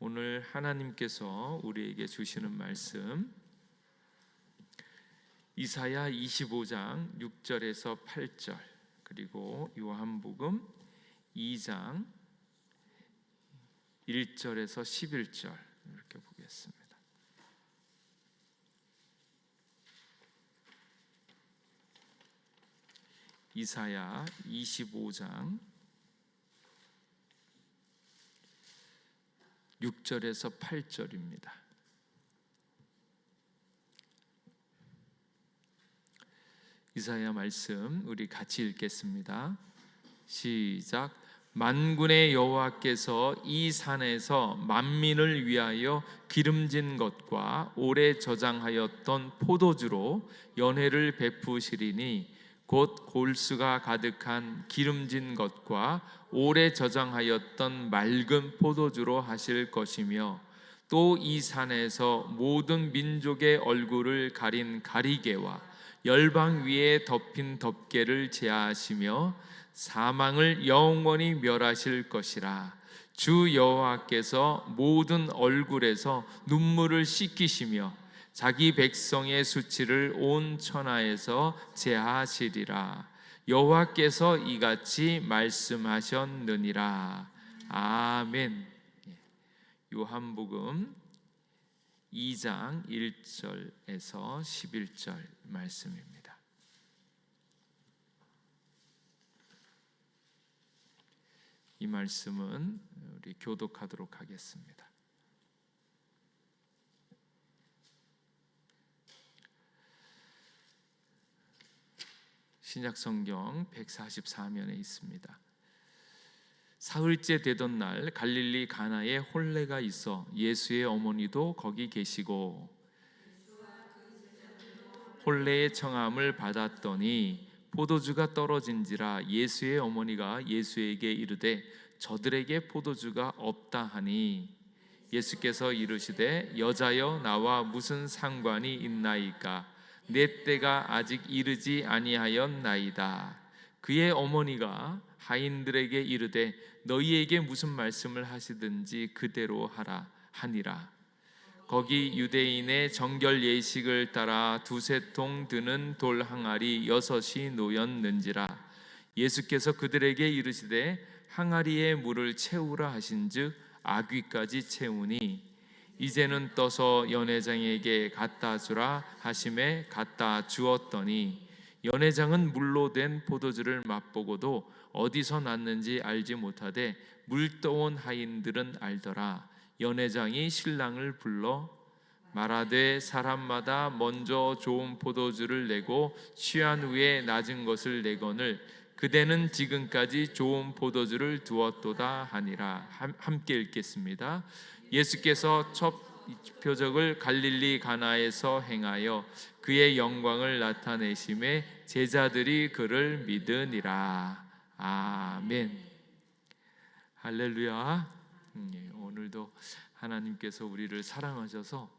오늘 하나님께서 우리에게 주시는 말씀 이사야 25장 6절에서 8절 그리고 요한복음 2장 1절에서 11절 이렇게 보겠습니다. 이사야 25장 6절에서 8절입니다. 이사야 말씀 우리 같이 읽겠습니다. 시작. 만군의 여호와께서 이 산에서 만민을 위하여 기름진 것과 오래 저장하였던 포도주로 연회를 베푸시리니 곧 골수가 가득한 기름진 것과 오래 저장하였던 맑은 포도주로 하실 것이며 또 이 산에서 모든 민족의 얼굴을 가린 가리개와 열방 위에 덮인 덮개를 제하시며 사망을 영원히 멸하실 것이라. 주 여호와께서 모든 얼굴에서 눈물을 씻기시며 자기 백성의 수치를 온 천하에서 제하시리라. 여호와께서 이같이 말씀하셨느니라. 아멘. 요한복음 2장 1절에서 11절 말씀입니다. 이 말씀은 우리 교독하도록 하겠습니다. 신약성경 144면에 있습니다. 사흘째 되던 날 갈릴리 가나에 혼례가 있어 예수의 어머니도 거기 계시고 혼례의 청함을 받았더니 포도주가 떨어진지라. 예수의 어머니가 예수에게 이르되 저들에게 포도주가 없다 하니 예수께서 이르시되 여자여 나와 무슨 상관이 있나이까? 내 때가 아직 이르지 아니하였나이다. 그의 어머니가 하인들에게 이르되 너희에게 무슨 말씀을 하시든지 그대로 하라 하니라. 거기 유대인의 정결 예식을 따라 두세 통 드는 돌 항아리 6이 놓였는지라. 예수께서 그들에게 이르시되 항아리에 물을 채우라 하신즉 아귀까지 채우니 이제는 떠서 연회장에게 갖다 주라 하심에 갖다 주었더니 연회장은 물로 된 포도주를 맛보고도 어디서 났는지 알지 못하되 물 떠온 하인들은 알더라. 연회장이 신랑을 불러 말하되 사람마다 먼저 좋은 포도주를 내고 취한 후에 낮은 것을 내거늘 그대는 지금까지 좋은 포도주를 두었도다 하니라. 함께 읽겠습니다. 예수께서 첫 표적을 갈릴리 가나에서 행하여 그의 영광을 나타내심에 제자들이 그를 믿으니라. 아멘. 할렐루야. 오늘도 하나님께서 우리를 사랑하셔서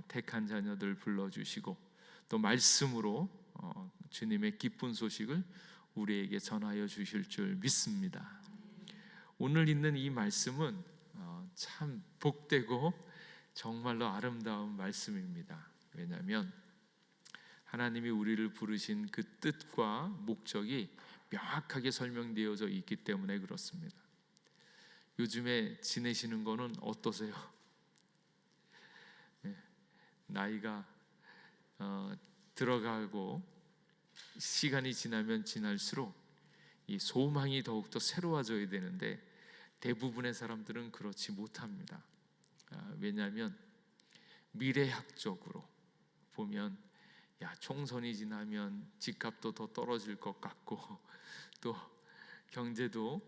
택한 자녀들 불러주시고 또 말씀으로 주님의 기쁜 소식을 우리에게 전하여 주실 줄 믿습니다. 오늘 있는 이 말씀은 참 복되고 정말로 아름다운 말씀입니다. 왜냐하면 하나님이 우리를 부르신 그 뜻과 목적이 명확하게 설명되어져 있기 때문에 그렇습니다. 요즘에 지내시는 거는 어떠세요? 나이가 들어가고 시간이 지나면 지날수록 이 소망이 더욱더 새로워져야 되는데 대부분의 사람들은 그렇지 못합니다. 왜냐하면 미래학적으로 보면 총선이 지나면 집값도 더 떨어질 것 같고 또 경제도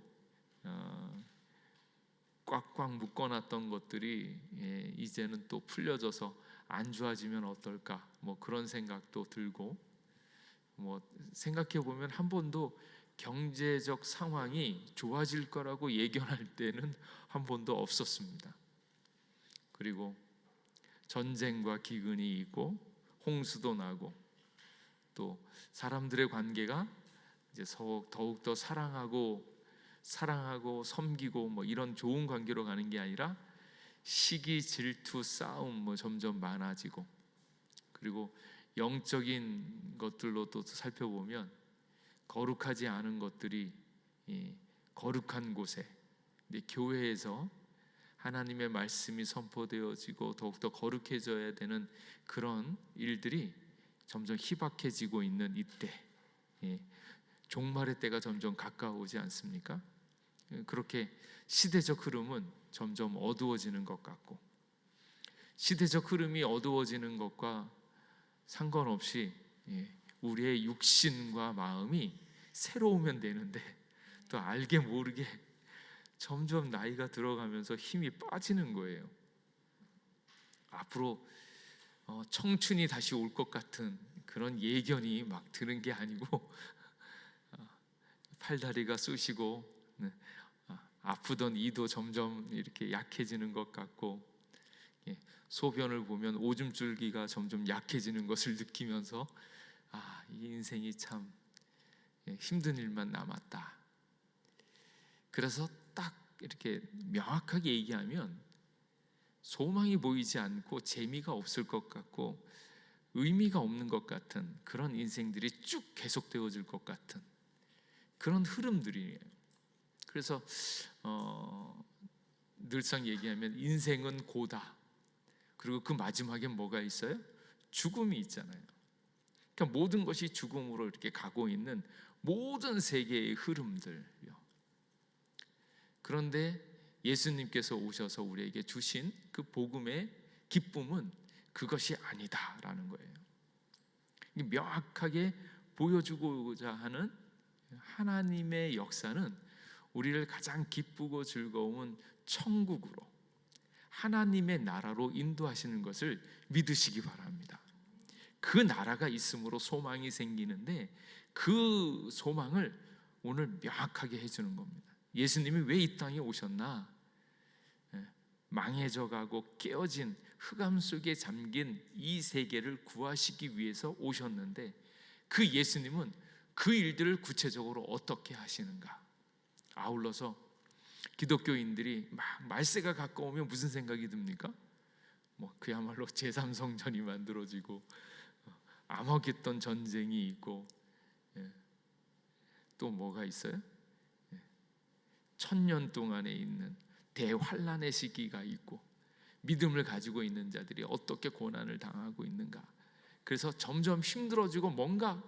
꽉꽉 묶어놨던 것들이 이제는 또 풀려져서 안 좋아지면 어떨까 그런 생각도 들고 생각해 보면 한 번도 경제적 상황이 좋아질 거라고 예견할 때는 한 번도 없었습니다. 그리고 전쟁과 기근이 있고 홍수도 나고 또 사람들의 관계가 이제 더욱더 사랑하고 섬기고 이런 좋은 관계로 가는 게 아니라 시기, 질투, 싸움 뭐 점점 많아지고, 그리고 영적인 것들로도 살펴보면 거룩하지 않은 것들이 거룩한 곳에, 교회에서 하나님의 말씀이 선포되어지고 더욱더 거룩해져야 되는 그런 일들이 점점 희박해지고 있는 이때, 종말의 때가 점점 가까워오지 않습니까? 그렇게 시대적 흐름은 점점 어두워지는 것 같고, 시대적 흐름이 어두워지는 것과 상관없이 우리의 육신과 마음이 새로우면 되는데, 또 알게 모르게 점점 나이가 들어가면서 힘이 빠지는 거예요. 앞으로 청춘이 다시 올 것 같은 그런 예견이 막 드는 게 아니고, 팔다리가 쑤시고 아프던 이도 점점 이렇게 약해지는 것 같고, 소변을 보면 오줌줄기가 점점 약해지는 것을 느끼면서 이 인생이 참 힘든 일만 남았다. 그래서 딱 이렇게 명확하게 얘기하면 소망이 보이지 않고 재미가 없을 것 같고 의미가 없는 것 같은 그런 인생들이 쭉 계속되어질 것 같은 그런 흐름들이에요. 그래서 늘상 얘기하면 인생은 고다. 그리고 그 마지막에 뭐가 있어요? 죽음이 있잖아요. 그러니까 모든 것이 죽음으로 이렇게 가고 있는 모든 세계의 흐름들요. 그런데 예수님께서 오셔서 우리에게 주신 그 복음의 기쁨은 그것이 아니다라는 거예요. 명확하게 보여주고자 하는 하나님의 역사는 우리를 가장 기쁘고 즐거운 천국으로, 하나님의 나라로 인도하시는 것을 믿으시기 바랍니다. 그 나라가 있으므로 소망이 생기는데, 그 소망을 오늘 명확하게 해주는 겁니다. 예수님이 왜 이 땅에 오셨나? 망해져가고 깨어진 흑암 속에 잠긴 이 세계를 구하시기 위해서 오셨는데, 그 예수님은 그 일들을 구체적으로 어떻게 하시는가? 아울러서 기독교인들이 막 말세가 가까우면 무슨 생각이 듭니까? 그야말로 제3성전이 만들어지고 아마겟돈 전쟁이 있고, 또 뭐가 있어요? 1000년 동안에 있는 대환란의 시기가 있고, 믿음을 가지고 있는 자들이 어떻게 고난을 당하고 있는가. 그래서 점점 힘들어지고 뭔가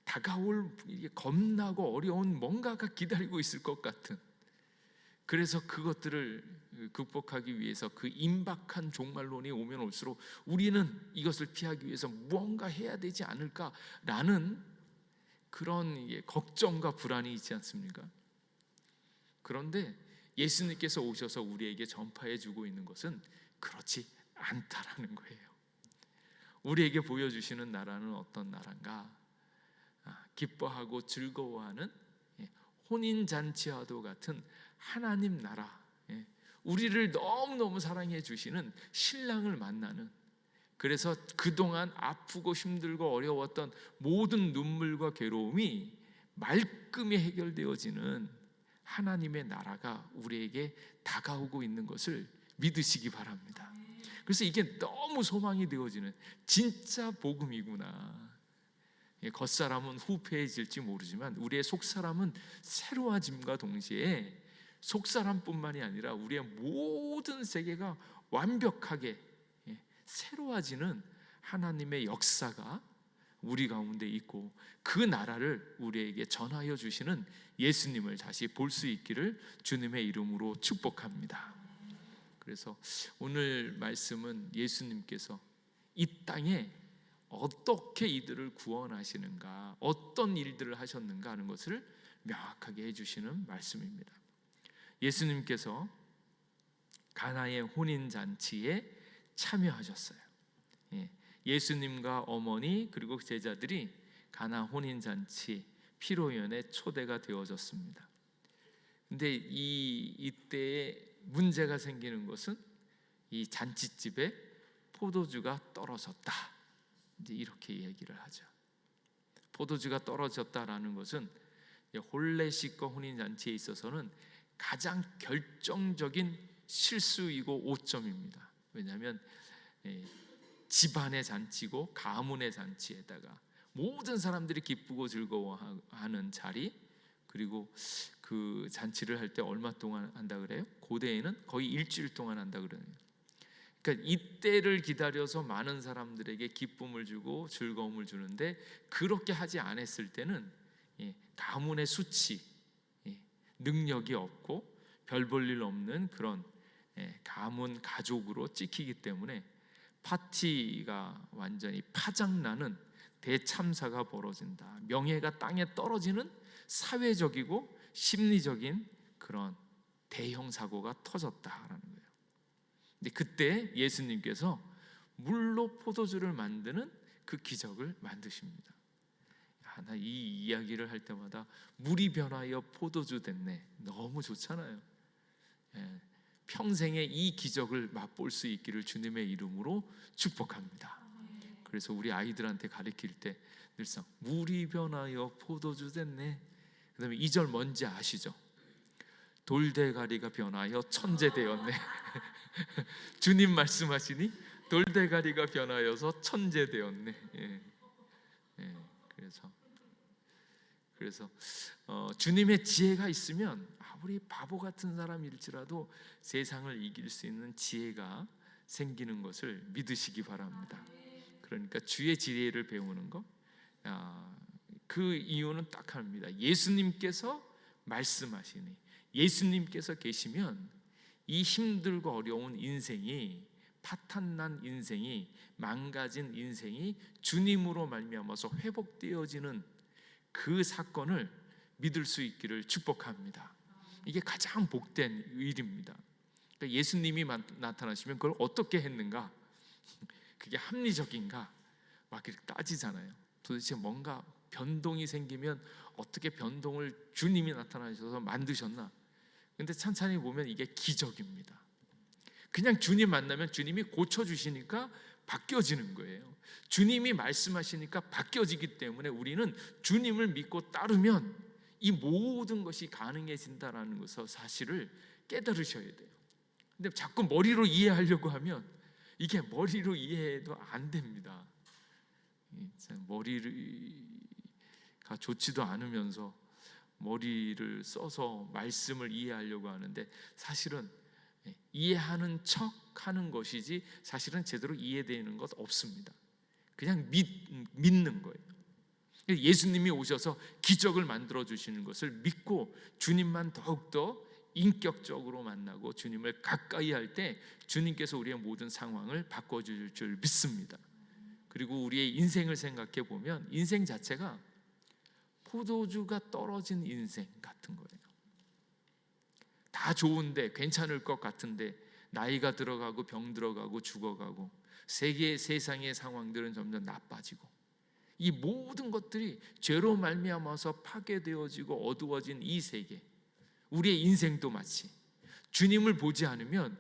다가올 겁나고 어려운 뭔가가 기다리고 있을 것 같은, 그래서 그것들을 극복하기 위해서 그 임박한 종말론이 오면 올수록 우리는 이것을 피하기 위해서 무언가 해야 되지 않을까라는 그런 걱정과 불안이 있지 않습니까? 그런데 예수님께서 오셔서 우리에게 전파해 주고 있는 것은 그렇지 않다라는 거예요. 우리에게 보여주시는 나라는 어떤 나라인가? 기뻐하고 즐거워하는 혼인잔치와도 같은 하나님 나라, 우리를 너무너무 사랑해 주시는 신랑을 만나는, 그래서 그동안 아프고 힘들고 어려웠던 모든 눈물과 괴로움이 말끔히 해결되어지는 하나님의 나라가 우리에게 다가오고 있는 것을 믿으시기 바랍니다. 그래서 이게 너무 소망이 되어지는 진짜 복음이구나. 겉사람은 후패해질지 모르지만 우리의 속사람은 새로워짐과 동시에 속사람뿐만이 아니라 우리의 모든 세계가 완벽하게 새로워지는 하나님의 역사가 우리 가운데 있고, 그 나라를 우리에게 전하여 주시는 예수님을 다시 볼 수 있기를 주님의 이름으로 축복합니다. 그래서 오늘 말씀은 예수님께서 이 땅에 어떻게 이들을 구원하시는가, 어떤 일들을 하셨는가 하는 것을 명확하게 해주시는 말씀입니다. 예수님께서 가나의 혼인잔치에 참여하셨어요. 예수님과 어머니 그리고 제자들이 가나 혼인잔치 피로연에 초대가 되어졌습니다. 근데 이때에 문제가 생기는 것은 이 잔치집에 포도주가 떨어졌다, 이제 이렇게 얘기를 하죠. 포도주가 떨어졌다라는 것은 혼례식과 혼인잔치에 있어서는 가장 결정적인 실수이고 오점입니다. 왜냐하면 집안의 잔치고 가문의 잔치에다가 모든 사람들이 기쁘고 즐거워하는 자리, 그리고 그 잔치를 할 때 얼마 동안 한다 그래요? 고대에는 거의 일주일 동안 한다 그래요. 그러니까 이때를 기다려서 많은 사람들에게 기쁨을 주고 즐거움을 주는데, 그렇게 하지 않았을 때는 가문의 수치, 능력이 없고 별 볼 일 없는 그런 가문 가족으로 찍히기 때문에 파티가 완전히 파장나는 대참사가 벌어진다. 명예가 땅에 떨어지는 사회적이고 심리적인 그런 대형 사고가 터졌다라는 거예요. 근데 그때 예수님께서 물로 포도주를 만드는 그 기적을 만드십니다. 나 이 이야기를 할 때마다 물이 변하여 포도주 됐네, 너무 좋잖아요. 평생에 이 기적을 맛볼 수 있기를 주님의 이름으로 축복합니다. 그래서 우리 아이들한테 가르칠 때 늘상 물이 변하여 포도주 됐네. 그 다음에 2절 뭔지 아시죠? 돌대가리가 변하여 천재 되었네. 주님 말씀하시니 돌대가리가 변하여서 천재 되었네. 그래서 주님의 지혜가 있으면 아무리 바보 같은 사람일지라도 세상을 이길 수 있는 지혜가 생기는 것을 믿으시기 바랍니다. 그러니까 주의 지혜를 배우는 것, 그 이유는 딱 합니다. 예수님께서 말씀하시니, 예수님께서 계시면 이 힘들고 어려운 인생이, 파탄난 인생이, 망가진 인생이 주님으로 말미암아서 회복되어지는 그 사건을 믿을 수 있기를 축복합니다. 이게 가장 복된 일입니다. 그러니까 예수님이 나타나시면 그걸 어떻게 했는가, 그게 합리적인가 막 이렇게 따지잖아요. 도대체 뭔가 변동이 생기면 어떻게 변동을 주님이 나타나셔서 만드셨나? 근데 찬찬히 보면 이게 기적입니다. 그냥 주님 만나면 주님이 고쳐주시니까 바뀌어지는 거예요. 주님이 말씀하시니까 바뀌어지기 때문에 우리는 주님을 믿고 따르면 이 모든 것이 가능해진다라는 것을, 사실을 깨달으셔야 돼요. 근데 자꾸 머리로 이해하려고 하면 이게 머리로 이해해도 안 됩니다. 머리가 좋지도 않으면서 머리를 써서 말씀을 이해하려고 하는데, 사실은 이해하는 척 하는 것이지 사실은 제대로 이해되는 것 없습니다. 그냥 믿는 거예요. 예수님이 오셔서 기적을 만들어 주시는 것을 믿고 주님만 더욱더 인격적으로 만나고 주님을 가까이 할 때 주님께서 우리의 모든 상황을 바꿔줄 줄 믿습니다. 그리고 우리의 인생을 생각해 보면 인생 자체가 포도주가 떨어진 인생 같은 거예요. 다 좋은데, 괜찮을 것 같은데 나이가 들어가고 병 들어가고 죽어가고 세상의 상황들은 점점 나빠지고, 이 모든 것들이 죄로 말미암아서 파괴되어지고 어두워진 이 세계, 우리의 인생도 마치 주님을 보지 않으면,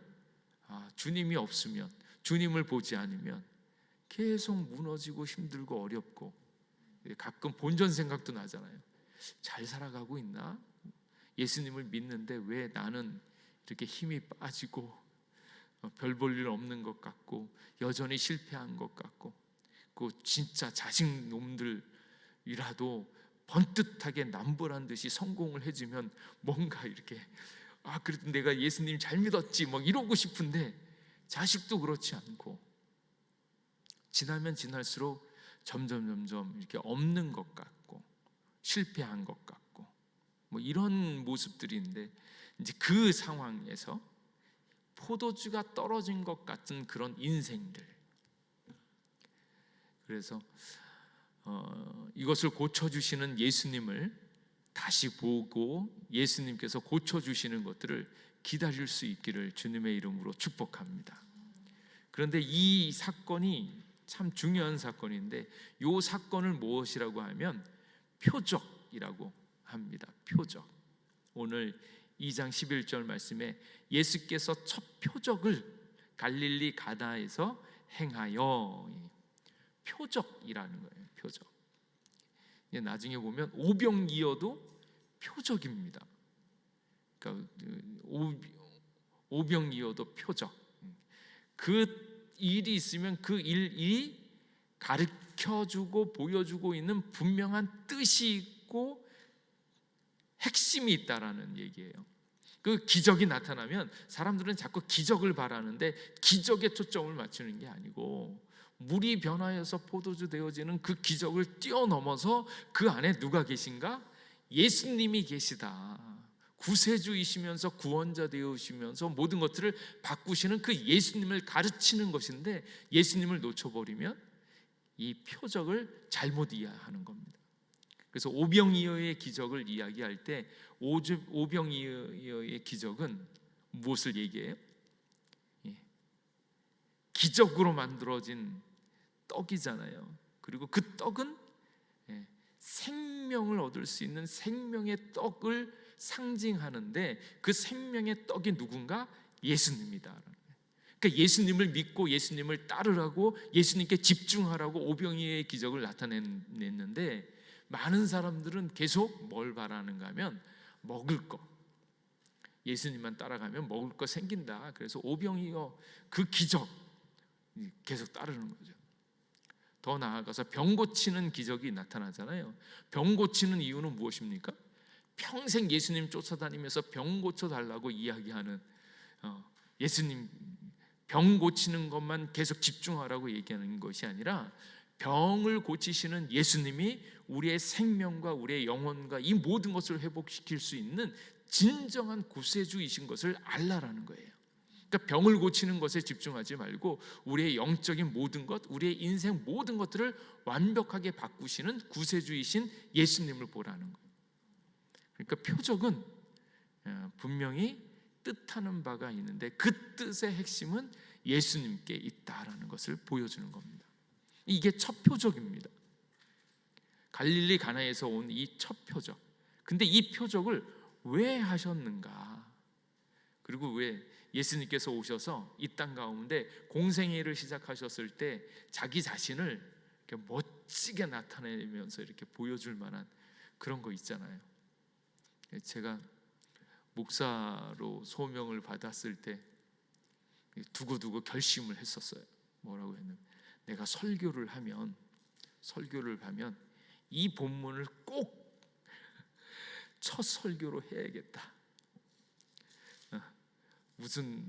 주님이 없으면, 주님을 보지 않으면 계속 무너지고 힘들고 어렵고, 가끔 본전 생각도 나잖아요. 잘 살아가고 있나? 예수님을 믿는데 왜 나는 이렇게 힘이 빠지고 별 볼 일 없는 것 같고 여전히 실패한 것 같고, 그 진짜 자식놈들이라도 번듯하게 남보란 듯이 성공을 해주면 뭔가 이렇게 그래도 내가 예수님 잘 믿었지 뭐 이러고 싶은데, 자식도 그렇지 않고 지나면 지날수록 점점 이렇게 없는 것 같고 실패한 것 같고 뭐 이런 모습들인데, 이제 그 상황에서 포도주가 떨어진 것 같은 그런 인생들, 그래서 이것을 고쳐주시는 예수님을 다시 보고 예수님께서 고쳐주시는 것들을 기다릴 수 있기를 주님의 이름으로 축복합니다. 그런데 이 사건이 참 중요한 사건인데, 이 사건을 무엇이라고 하면 표적이라고 합니다. 표적. 오늘 2장 11절 말씀에 예수께서 첫 표적을 갈릴리 가나에서 행하여, 표적이라는 거예요. 표적. 나중에 보면 오병이어도 표적입니다. 그러니까 오병이어도 표적. 그 일이 있으면 그 일이 가르쳐주고 보여주고 있는 분명한 뜻이 있고 핵심이 있다라는 얘기예요. 그 기적이 나타나면 사람들은 자꾸 기적을 바라는데 기적에 초점을 맞추는 게 아니고 물이 변하여서 포도주 되어지는 그 기적을 뛰어넘어서 그 안에 누가 계신가? 예수님이 계시다. 구세주이시면서 구원자 되어주시면서 모든 것들을 바꾸시는 그 예수님을 가르치는 것인데, 예수님을 놓쳐버리면 이 표적을 잘못 이해하는 겁니다. 그래서 오병이어의 기적을 이야기할 때 오병이어의 기적은 무엇을 얘기해요? 기적으로 만들어진 떡이잖아요. 그리고 그 떡은 생명을 얻을 수 있는 생명의 떡을 상징하는데, 그 생명의 떡이 누군가? 예수님이다. 그러니까 예수님을 믿고 예수님을 따르라고, 예수님께 집중하라고 오병이어의 기적을 나타냈는데, 많은 사람들은 계속 뭘 바라는가 하면 먹을 거, 예수님만 따라가면 먹을 거 생긴다. 그래서 오병이어 그 기적 계속 따르는 거죠. 더 나아가서 병 고치는 기적이 나타나잖아요. 병 고치는 이유는 무엇입니까? 평생 예수님 쫓아다니면서 병 고쳐달라고 이야기하는, 예수님 병 고치는 것만 계속 집중하라고 얘기하는 것이 아니라, 병을 고치시는 예수님이 우리의 생명과 우리의 영혼과 이 모든 것을 회복시킬 수 있는 진정한 구세주이신 것을 알라라는 거예요. 그러니까 병을 고치는 것에 집중하지 말고 우리의 영적인 모든 것, 우리의 인생 모든 것들을 완벽하게 바꾸시는 구세주이신 예수님을 보라는 거예요. 그러니까 표적은 분명히 뜻하는 바가 있는데 그 뜻의 핵심은 예수님께 있다라는 것을 보여주는 겁니다. 이게 첫 표적입니다. 갈릴리 가나에서 온 이 첫 표적. 근데 이 표적을 왜 하셨는가? 그리고 왜 예수님께서 오셔서 이 땅 가운데 공생애를 시작하셨을 때 자기 자신을 이렇게 멋지게 나타내면서 이렇게 보여줄 만한 그런 거 있잖아요. 제가 목사로 소명을 받았을 때 두고두고 결심을 했었어요. 뭐라고 했냐면, 내가 설교를 하면 이 본문을 꼭 첫 설교로 해야겠다. 무슨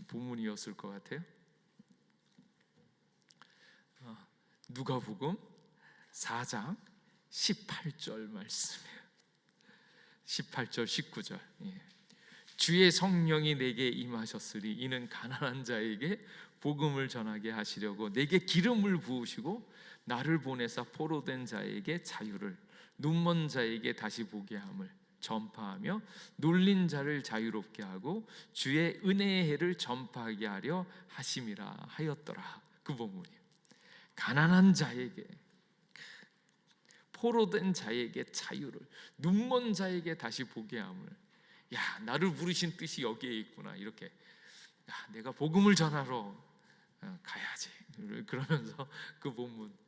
본문이었을 것 같아요? 누가복음 4장 18절 말씀이에요. 18절 19절. 주의 성령이 내게 임하셨으리 이는 가난한 자에게 복음을 전하게 하시려고 내게 기름을 부으시고 나를 보내사 포로된 자에게 자유를, 눈먼 자에게 다시 보게 함을 전파하며 눌린 자를 자유롭게 하고 주의 은혜의 해를 전파하게 하려 하심이라 하였더라. 그 본문이에요. 가난한 자에게, 포로된 자에게 자유를, 눈먼 자에게 다시 보게 함을. 야, 나를 부르신 뜻이 여기에 있구나. 이렇게, 야, 내가 복음을 전하러 가야지. 그러면서 그 본문,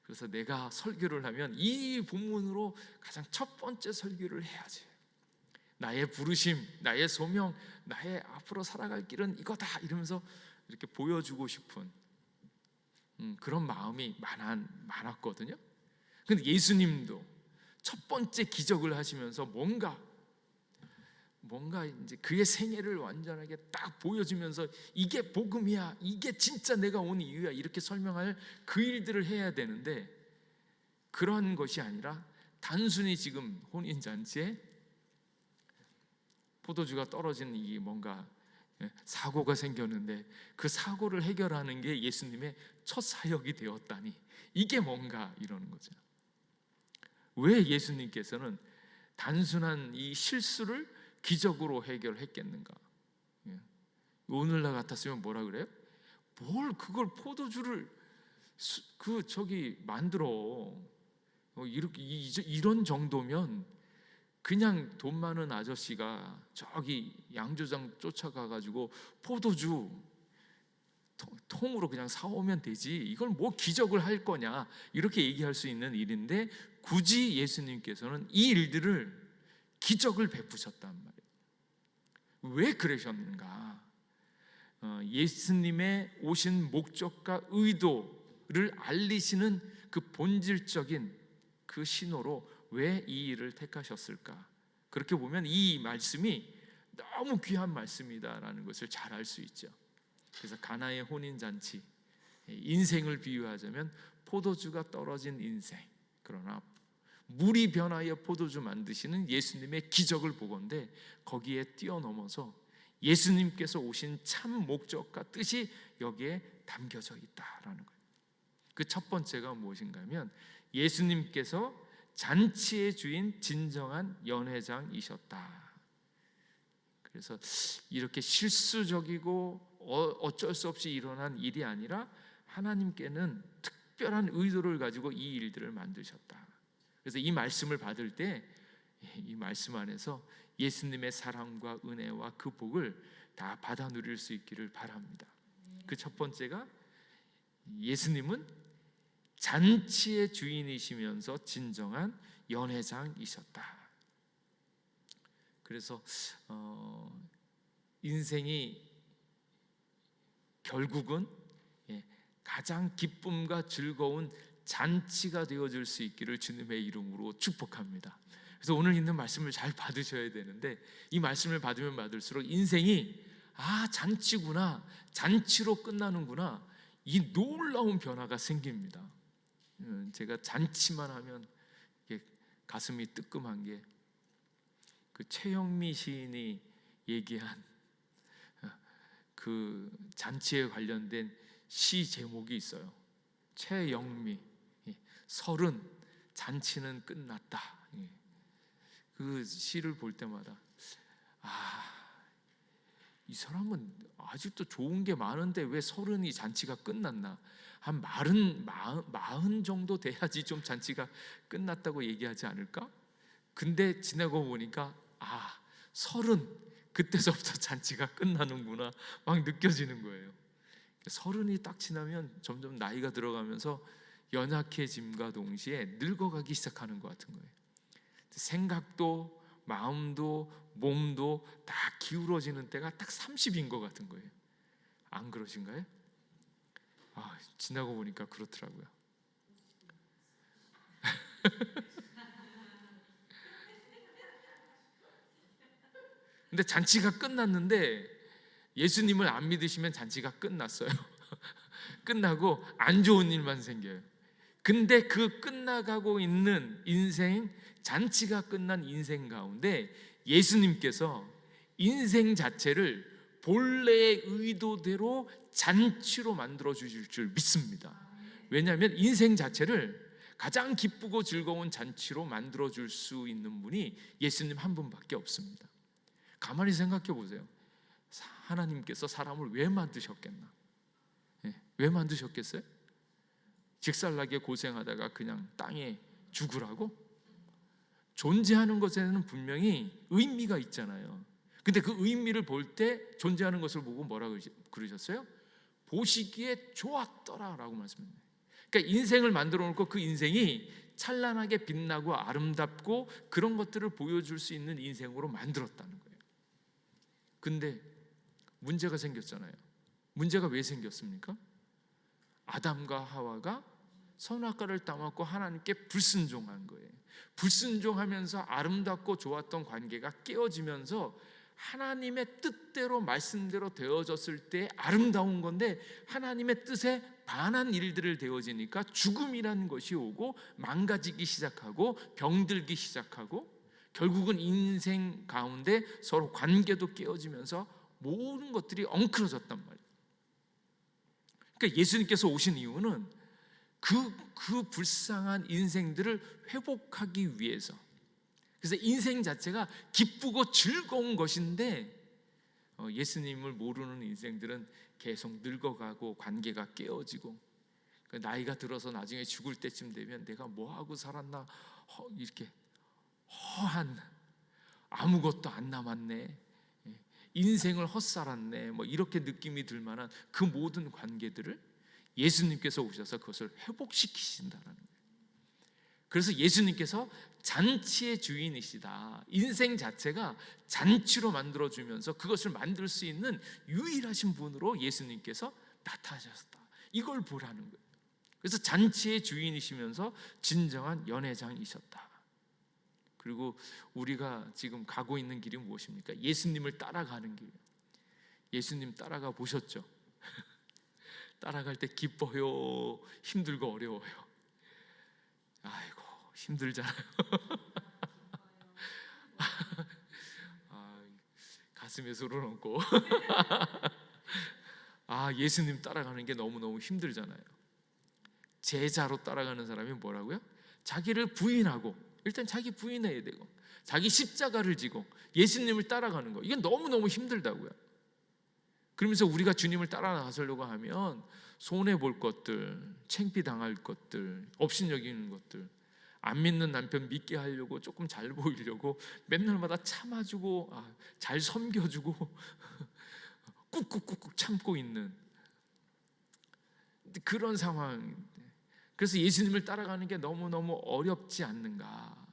그래서 내가 설교를 하면 이 본문으로 가장 첫 번째 설교를 해야지. 나의 부르심, 나의 소명, 나의 앞으로 살아갈 길은 이거다. 이러면서 이렇게 보여주고 싶은 그런 마음이 많았거든요. 근데 예수님도 첫 번째 기적을 하시면서 뭔가 이제 그의 생애를 완전하게 딱 보여주면서 이게 복음이야, 이게 진짜 내가 온 이유야, 이렇게 설명할 그 일들을 해야 되는데, 그런 것이 아니라 단순히 지금 혼인잔치에 포도주가 떨어진 이 뭔가 사고가 생겼는데 그 사고를 해결하는 게 예수님의 첫 사역이 되었다니, 이게 뭔가 이러는 거죠. 왜 예수님께서는 단순한 이 실수를 기적으로 해결했겠는가? 오늘날 같았으면 뭐라 그래요? 뭘 그걸 포도주를 만들어 이렇게 이런 정도면 그냥 돈 많은 아저씨가 저기 양조장 쫓아가가지고 포도주 통으로 그냥 사오면 되지, 이걸 뭐 기적을 할 거냐, 이렇게 얘기할 수 있는 일인데 굳이 예수님께서는 이 일들을 기적을 베푸셨단 말이에요. 왜 그러셨는가? 예수님의 오신 목적과 의도를 알리시는 그 본질적인 그 신호로 왜 이 일을 택하셨을까? 그렇게 보면 이 말씀이 너무 귀한 말씀이다라는 것을 잘 알 수 있죠. 그래서 가나의 혼인잔치, 인생을 비유하자면 포도주가 떨어진 인생, 그러나 물이 변하여 포도주 만드시는 예수님의 기적을 보건대 거기에 뛰어넘어서 예수님께서 오신 참 목적과 뜻이 여기에 담겨져 있다라는 거예요. 그 첫 번째가 무엇인가 하면 예수님께서 잔치의 주인 진정한 연회장이셨다. 그래서 이렇게 실수적이고 어쩔 수 없이 일어난 일이 아니라 하나님께는 특별한 의도를 가지고 이 일들을 만드셨다. 그래서 이 말씀을 받을 때 이 말씀 안에서 예수님의 사랑과 은혜와 그 복을 다 받아 누릴 수 있기를 바랍니다. 그 첫 번째가 예수님은 잔치의 주인이시면서 진정한 연회장이셨다. 그래서 인생이 결국은 가장 기쁨과 즐거운 잔치가 되어질 수 있기를 주님의 이름으로 축복합니다. 그래서 오늘 있는 말씀을 잘 받으셔야 되는데 이 말씀을 받으면 받을수록 인생이 잔치구나, 잔치로 끝나는구나, 이 놀라운 변화가 생깁니다. 제가 잔치만 하면 가슴이 뜨끔한 게 그 최영미 시인이 얘기한 그 잔치에 관련된 시 제목이 있어요. 최영미, 30 잔치는 끝났다. 그 시를 볼 때마다 이 사람은 아직도 좋은 게 많은데 왜 30이 잔치가 끝났나? 한 40 정도 돼야지 좀 잔치가 끝났다고 얘기하지 않을까? 근데 지나고 보니까 30 그때서부터 잔치가 끝나는구나 막 느껴지는 거예요. 30이 딱 지나면 점점 나이가 들어가면서 연약해짐과 동시에 늙어가기 시작하는 것 같은 거예요. 생각도 마음도 몸도 다 기울어지는 때가 딱 30인 것 같은 거예요. 안 그러신가요? 지나고 보니까 그렇더라고요. 근데 잔치가 끝났는데 예수님을 안 믿으시면 잔치가 끝났어요. 끝나고 안 좋은 일만 생겨요. 근데 그 끝나가고 있는 인생, 잔치가 끝난 인생 가운데 예수님께서 인생 자체를 본래의 의도대로 잔치로 만들어 주실 줄 믿습니다. 왜냐하면 인생 자체를 가장 기쁘고 즐거운 잔치로 만들어 줄 수 있는 분이 예수님 한 분밖에 없습니다. 가만히 생각해 보세요. 하나님께서 사람을 왜 만드셨겠나? 왜 만드셨겠어요? 직살나게 고생하다가 그냥 땅에 죽으라고? 존재하는 것에는 분명히 의미가 있잖아요. 근데 그 의미를 볼 때 존재하는 것을 보고 뭐라 그러셨어요? 보시기에 좋았더라라고 말씀합니다. 그러니까 인생을 만들어 놓고 그 인생이 찬란하게 빛나고 아름답고 그런 것들을 보여줄 수 있는 인생으로 만들었다는 거예요. 근데 문제가 생겼잖아요. 문제가 왜 생겼습니까? 아담과 하와가 선악과를 따먹고 하나님께 불순종한 거예요. 불순종하면서 아름답고 좋았던 관계가 깨어지면서 하나님의 뜻대로 말씀대로 되어졌을 때 아름다운 건데 하나님의 뜻에 반한 일들을 되어지니까 죽음이라는 것이 오고 망가지기 시작하고 병들기 시작하고 결국은 인생 가운데 서로 관계도 깨어지면서 모든 것들이 엉클어졌단 말이에요. 그러니까 예수님께서 오신 이유는 그 불쌍한 인생들을 회복하기 위해서. 그래서 인생 자체가 기쁘고 즐거운 것인데 예수님을 모르는 인생들은 계속 늙어가고 관계가 깨어지고 나이가 들어서 나중에 죽을 때쯤 되면 내가 뭐하고 살았나 이렇게 허한 아무것도 안 남았네, 인생을 헛살았네, 이렇게 느낌이 들 만한 그 모든 관계들을 예수님께서 오셔서 그것을 회복시키신다는 거예요. 그래서 예수님께서 잔치의 주인이시다. 인생 자체가 잔치로 만들어주면서 그것을 만들 수 있는 유일하신 분으로 예수님께서 나타나셨다. 이걸 보라는 거예요. 그래서 잔치의 주인이시면서 진정한 연회장이셨다. 그리고 우리가 지금 가고 있는 길이 무엇입니까? 예수님을 따라가는 길. 예수님 따라가 보셨죠? 따라갈 때 기뻐요? 힘들고 어려워요? 아이고 힘들잖아요. 가슴에 손을 얹고 예수님 따라가는 게 너무너무 힘들잖아요. 제자로 따라가는 사람이 뭐라고요? 자기를 부인하고, 일단 자기 부인해야 되고, 자기 십자가를 지고 예수님을 따라가는 거, 이게 너무너무 힘들다고요. 그러면서 우리가 주님을 따라 나서려고 하면 손해볼 것들, 창피당할 것들, 업신여기는 것들, 안 믿는 남편 믿게 하려고 조금 잘 보이려고 맨날마다 참아주고 잘 섬겨주고 꾹꾹꾹꾹 참고 있는 그런 상황. 그래서 예수님을 따라가는 게 너무너무 어렵지 않는가?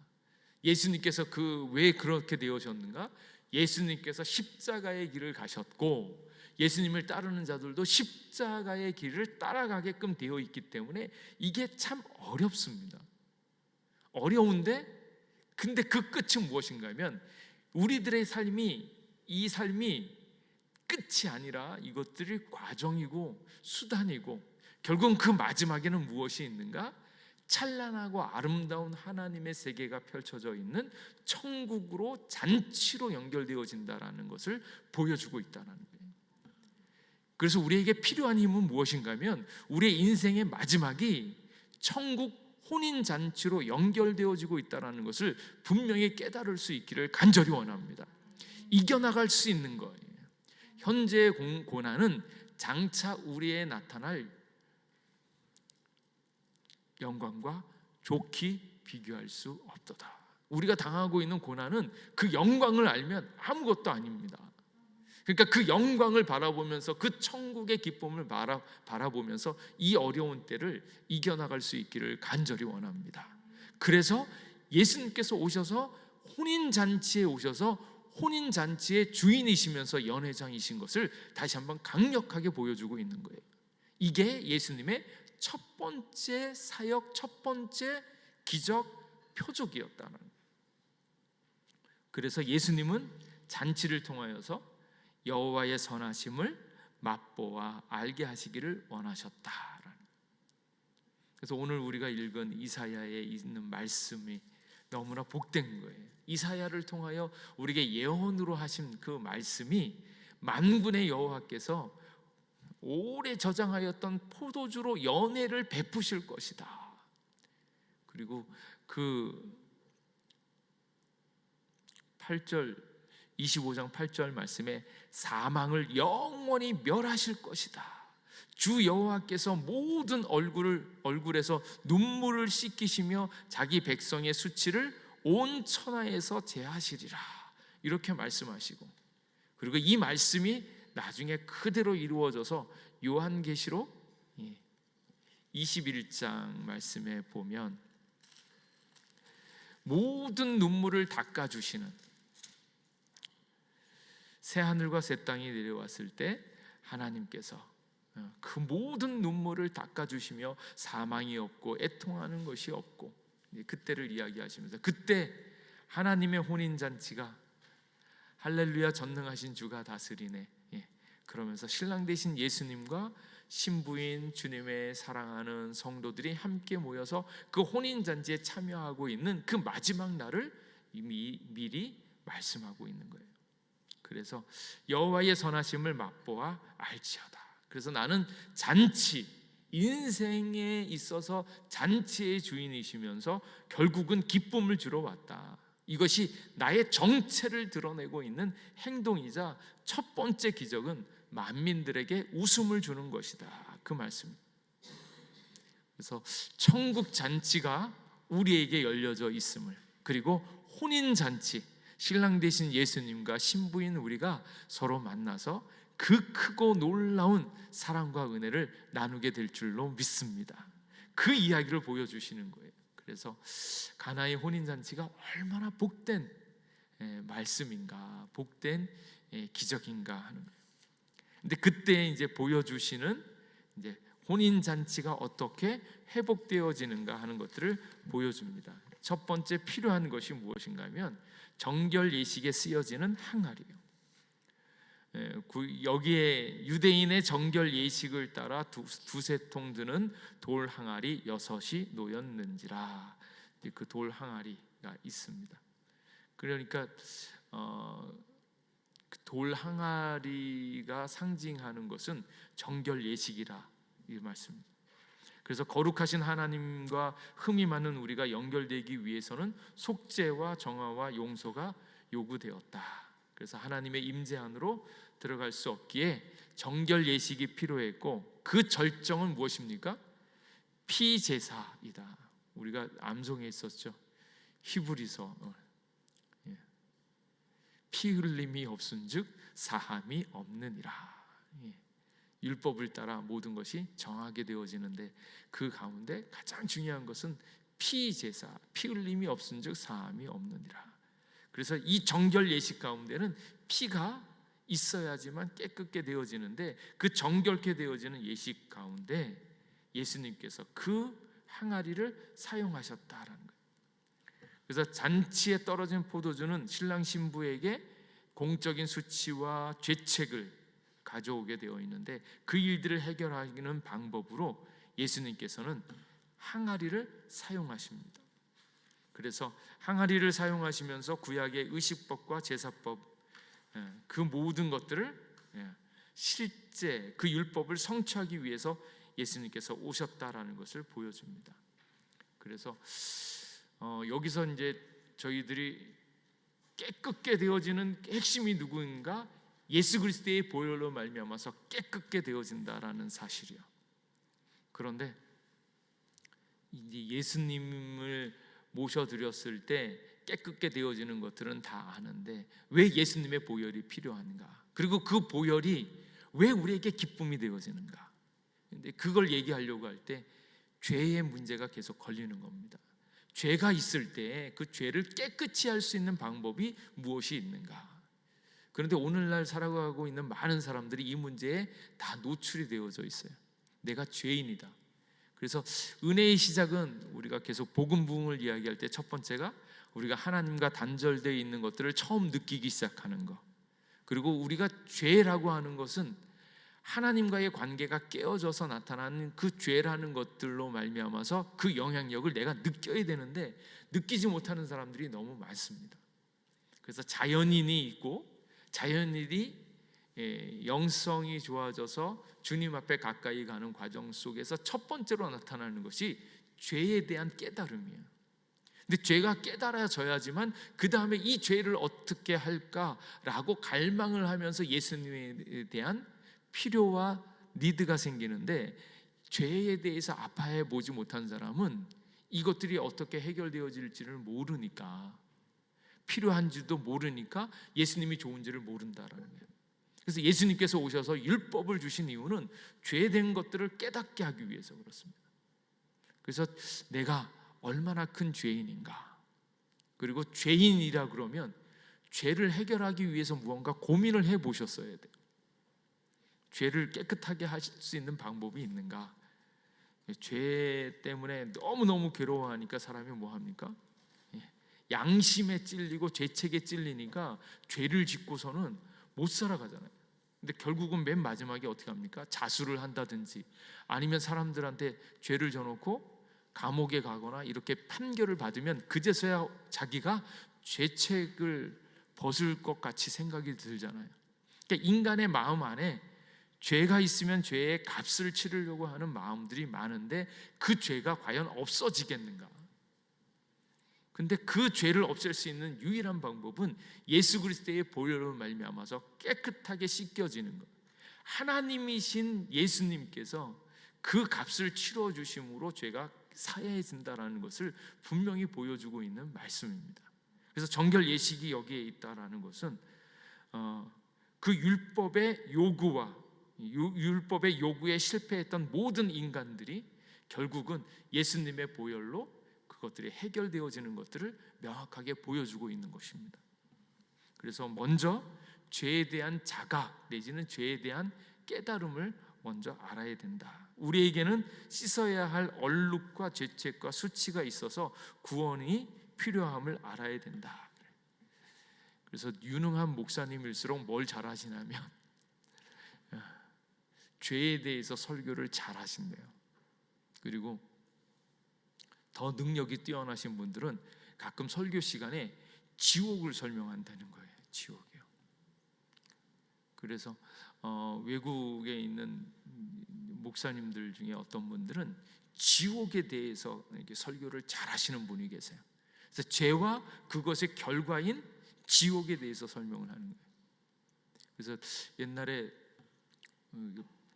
예수님께서 왜 그렇게 되어졌는가? 예수님께서 십자가의 길을 가셨고 예수님을 따르는 자들도 십자가의 길을 따라가게끔 되어 있기 때문에 이게 참 어렵습니다. 어려운데 근데 그 끝은 무엇인가 하면 우리들의 이 삶이 끝이 아니라 이것들이 과정이고 수단이고 결국은 그 마지막에는 무엇이 있는가? 찬란하고 아름다운 하나님의 세계가 펼쳐져 있는 천국으로 잔치로 연결되어진다라는 것을 보여주고 있다는 거예요. 그래서 우리에게 필요한 힘은 무엇인가 하면 우리의 인생의 마지막이 천국 혼인잔치로 연결되어지고 있다는 것을 분명히 깨달을 수 있기를 간절히 원합니다. 이겨나갈 수 있는 거예요. 현재의 고난은 장차 우리에 나타날 영광과 좋게 비교할 수 없도다. 우리가 당하고 있는 고난은 그 영광을 알면 아무것도 아닙니다. 그러니까 그 영광을 바라보면서 그 천국의 기쁨을 바라보면서 이 어려운 때를 이겨나갈 수 있기를 간절히 원합니다. 그래서 예수님께서 오셔서 혼인잔치에 오셔서 혼인잔치의 주인이시면서 연회장이신 것을 다시 한번 강력하게 보여주고 있는 거예요. 이게 예수님의 첫 번째 사역, 첫 번째 기적 표적이었다는 거예요. 그래서 예수님은 잔치를 통하여서 여호와의 선하심을 맛보아 알게 하시기를 원하셨다. 그래서 오늘 우리가 읽은 이사야에 있는 말씀이 너무나 복된 거예요. 이사야를 통하여 우리에게 예언으로 하신 그 말씀이 만군의 여호와께서 오래 저장하였던 포도주로 연회를 베푸실 것이다. 그리고 그 8절 25장 8절 말씀에 사망을 영원히 멸하실 것이다. 주 여호와께서 모든 얼굴에서 눈물을 씻기시며 자기 백성의 수치를 온 천하에서 제하시리라. 이렇게 말씀하시고, 그리고 이 말씀이 나중에 그대로 이루어져서 요한계시록 21장 말씀에 보면 모든 눈물을 닦아주시는, 새하늘과 새 땅이 내려왔을 때 하나님께서 그 모든 눈물을 닦아주시며 사망이 없고 애통하는 것이 없고, 그때를 이야기하시면서 그때 하나님의 혼인잔치가 할렐루야 전능하신 주가 다스리네, 그러면서 신랑 되신 예수님과 신부인 주님의 사랑하는 성도들이 함께 모여서 그 혼인잔치에 참여하고 있는 그 마지막 날을 이미 미리 말씀하고 있는 거예요. 그래서 여호와의 선하심을 맛보아 알지어다. 그래서 나는 잔치, 인생에 있어서 잔치의 주인이시면서 결국은 기쁨을 주러 왔다. 이것이 나의 정체를 드러내고 있는 행동이자 첫 번째 기적은 만민들에게 웃음을 주는 것이다. 그 말씀. 그래서 천국 잔치가 우리에게 열려져 있음을, 그리고 혼인 잔치, 신랑 되신 예수님과 신부인 우리가 서로 만나서 그 크고 놀라운 사랑과 은혜를 나누게 될 줄로 믿습니다. 그 이야기를 보여주시는 거예요. 그래서 가나의 혼인잔치가 얼마나 복된 말씀인가, 복된 기적인가 하는 거예요. 근데 그때 이제 보여주시는 이제 혼인잔치가 어떻게 회복되어지는가 하는 것들을 보여줍니다. 첫 번째 필요한 것이 무엇인가 하면 정결 예식에 쓰여지는 항아리예요. 여기에 유대인의 정결 예식을 따라 두세 통 드는 돌 항아리 6이 놓였는지라. 그 돌 항아리가 있습니다. 그러니까 돌 항아리가 상징하는 것은 정결 예식이라 이 말씀입니다. 그래서 거룩하신 하나님과 흠이 많은 우리가 연결되기 위해서는 속죄와 정화와 용서가 요구되었다. 그래서 하나님의 임재 안으로 들어갈 수 없기에 정결 예식이 필요했고, 그 절정은 무엇입니까? 피제사이다. 우리가 암송에 있었죠. 히브리서 피 흘림이 없은즉 사함이 없느니라. 율법을 따라 모든 것이 정하게 되어지는데 그 가운데 가장 중요한 것은 피제사, 피 흘림이 없은즉 사함이 없느니라. 그래서 이 정결 예식 가운데는 피가 있어야지만 깨끗게 되어지는데, 그 정결케 되어지는 예식 가운데 예수님께서 그 항아리를 사용하셨다라는 거예요. 그래서 잔치에 떨어진 포도주는 신랑 신부에게 공적인 수치와 죄책을 가져오게 되어 있는데, 그 일들을 해결하는 방법으로 예수님께서는 항아리를 사용하십니다. 그래서 항아리를 사용하시면서 구약의 의식법과 제사법, 그 모든 것들을 실제 그 율법을 성취하기 위해서 예수님께서 오셨다라는 것을 보여줍니다. 그래서 여기서 이제 저희들이 깨끗게 되어지는 핵심이 누구인가? 예수 그리스도의 보혈로 말미암아서 깨끗게 되어진다라는 사실이요. 그런데 이제 예수님을 모셔드렸을 때 깨끗게 되어지는 것들은 다 아는데 왜 예수님의 보혈이 필요한가? 그리고 그 보혈이 왜 우리에게 기쁨이 되어지는가? 근데 그걸 얘기하려고 할 때 죄의 문제가 계속 걸리는 겁니다. 죄가 있을 때 그 죄를 깨끗이 할 수 있는 방법이 무엇이 있는가? 그런데 오늘날 살아가고 있는 많은 사람들이 이 문제에 다 노출이 되어져 있어요. 내가 죄인이다. 그래서 은혜의 시작은 우리가 계속 복음 부흥을 이야기할 때 첫 번째가 우리가 하나님과 단절되어 있는 것들을 처음 느끼기 시작하는 것, 그리고 우리가 죄라고 하는 것은 하나님과의 관계가 깨어져서 나타나는 그 죄라는 것들로 말미암아서 그 영향력을 내가 느껴야 되는데 느끼지 못하는 사람들이 너무 많습니다. 그래서 자연인이 있고, 자연인이 영성이 좋아져서 주님 앞에 가까이 가는 과정 속에서 첫 번째로 나타나는 것이 죄에 대한 깨달음이에요. 근데 죄가 깨달아져야지만 그 다음에 이 죄를 어떻게 할까라고 갈망을 하면서 예수님에 대한 필요와 니드가 생기는데, 죄에 대해서 아파해 보지 못한 사람은 이것들이 어떻게 해결되어질지를 모르니까, 필요한지도 모르니까 예수님이 좋은지를 모른다라는 거예요. 그래서 예수님께서 오셔서 율법을 주신 이유는 죄된 것들을 깨닫게 하기 위해서 그렇습니다. 그래서 내가 얼마나 큰 죄인인가, 그리고 죄인이라 그러면 죄를 해결하기 위해서 무언가 고민을 해보셨어야 돼요. 죄를 깨끗하게 하실 수 있는 방법이 있는가? 죄 때문에 너무너무 괴로워하니까 사람이 뭐합니까? 양심에 찔리고 죄책에 찔리니까 죄를 짓고서는 못 살아가잖아요. 근데 결국은 맨 마지막에 어떻게 합니까? 자수를 한다든지 아니면 사람들한테 죄를 져놓고 감옥에 가거나 이렇게 판결을 받으면 그제서야 자기가 죄책을 벗을 것 같이 생각이 들잖아요. 그러니까 인간의 마음 안에 죄가 있으면 죄의 값을 치르려고 하는 마음들이 많은데 그 죄가 과연 없어지겠는가? 근데 그 죄를 없앨 수 있는 유일한 방법은 예수 그리스도의 보혈로 말미암아서 깨끗하게 씻겨지는 것. 하나님이신 예수님께서 그 값을 치러 주심으로 죄가 사해진다라는 것을 분명히 보여주고 있는 말씀입니다. 그래서 정결 예식이 여기에 있다라는 것은 그 율법의 요구와 율법의 요구에 실패했던 모든 인간들이 결국은 예수님의 보혈로 그것들이 해결되어지는 것들을 명확하게 보여주고 있는 것입니다. 그래서 먼저 죄에 대한 자각 내지는 죄에 대한 깨달음을 먼저 알아야 된다. 우리에게는 씻어야 할 얼룩과 죄책과 수치가 있어서 구원이 필요함을 알아야 된다. 그래서 유능한 목사님일수록 뭘 잘하시냐면 죄에 대해서 설교를 잘하신대요. 그리고 더 능력이 뛰어나신 분들은 가끔 설교 시간에 지옥을 설명한다는 거예요. 지옥이요. 그래서 외국에 있는 목사님들 중에 어떤 분들은 지옥에 대해서 이렇게 설교를 잘하시는 분이 계세요. 그래서 죄와 그것의 결과인 지옥에 대해서 설명을 하는 거예요. 그래서 옛날에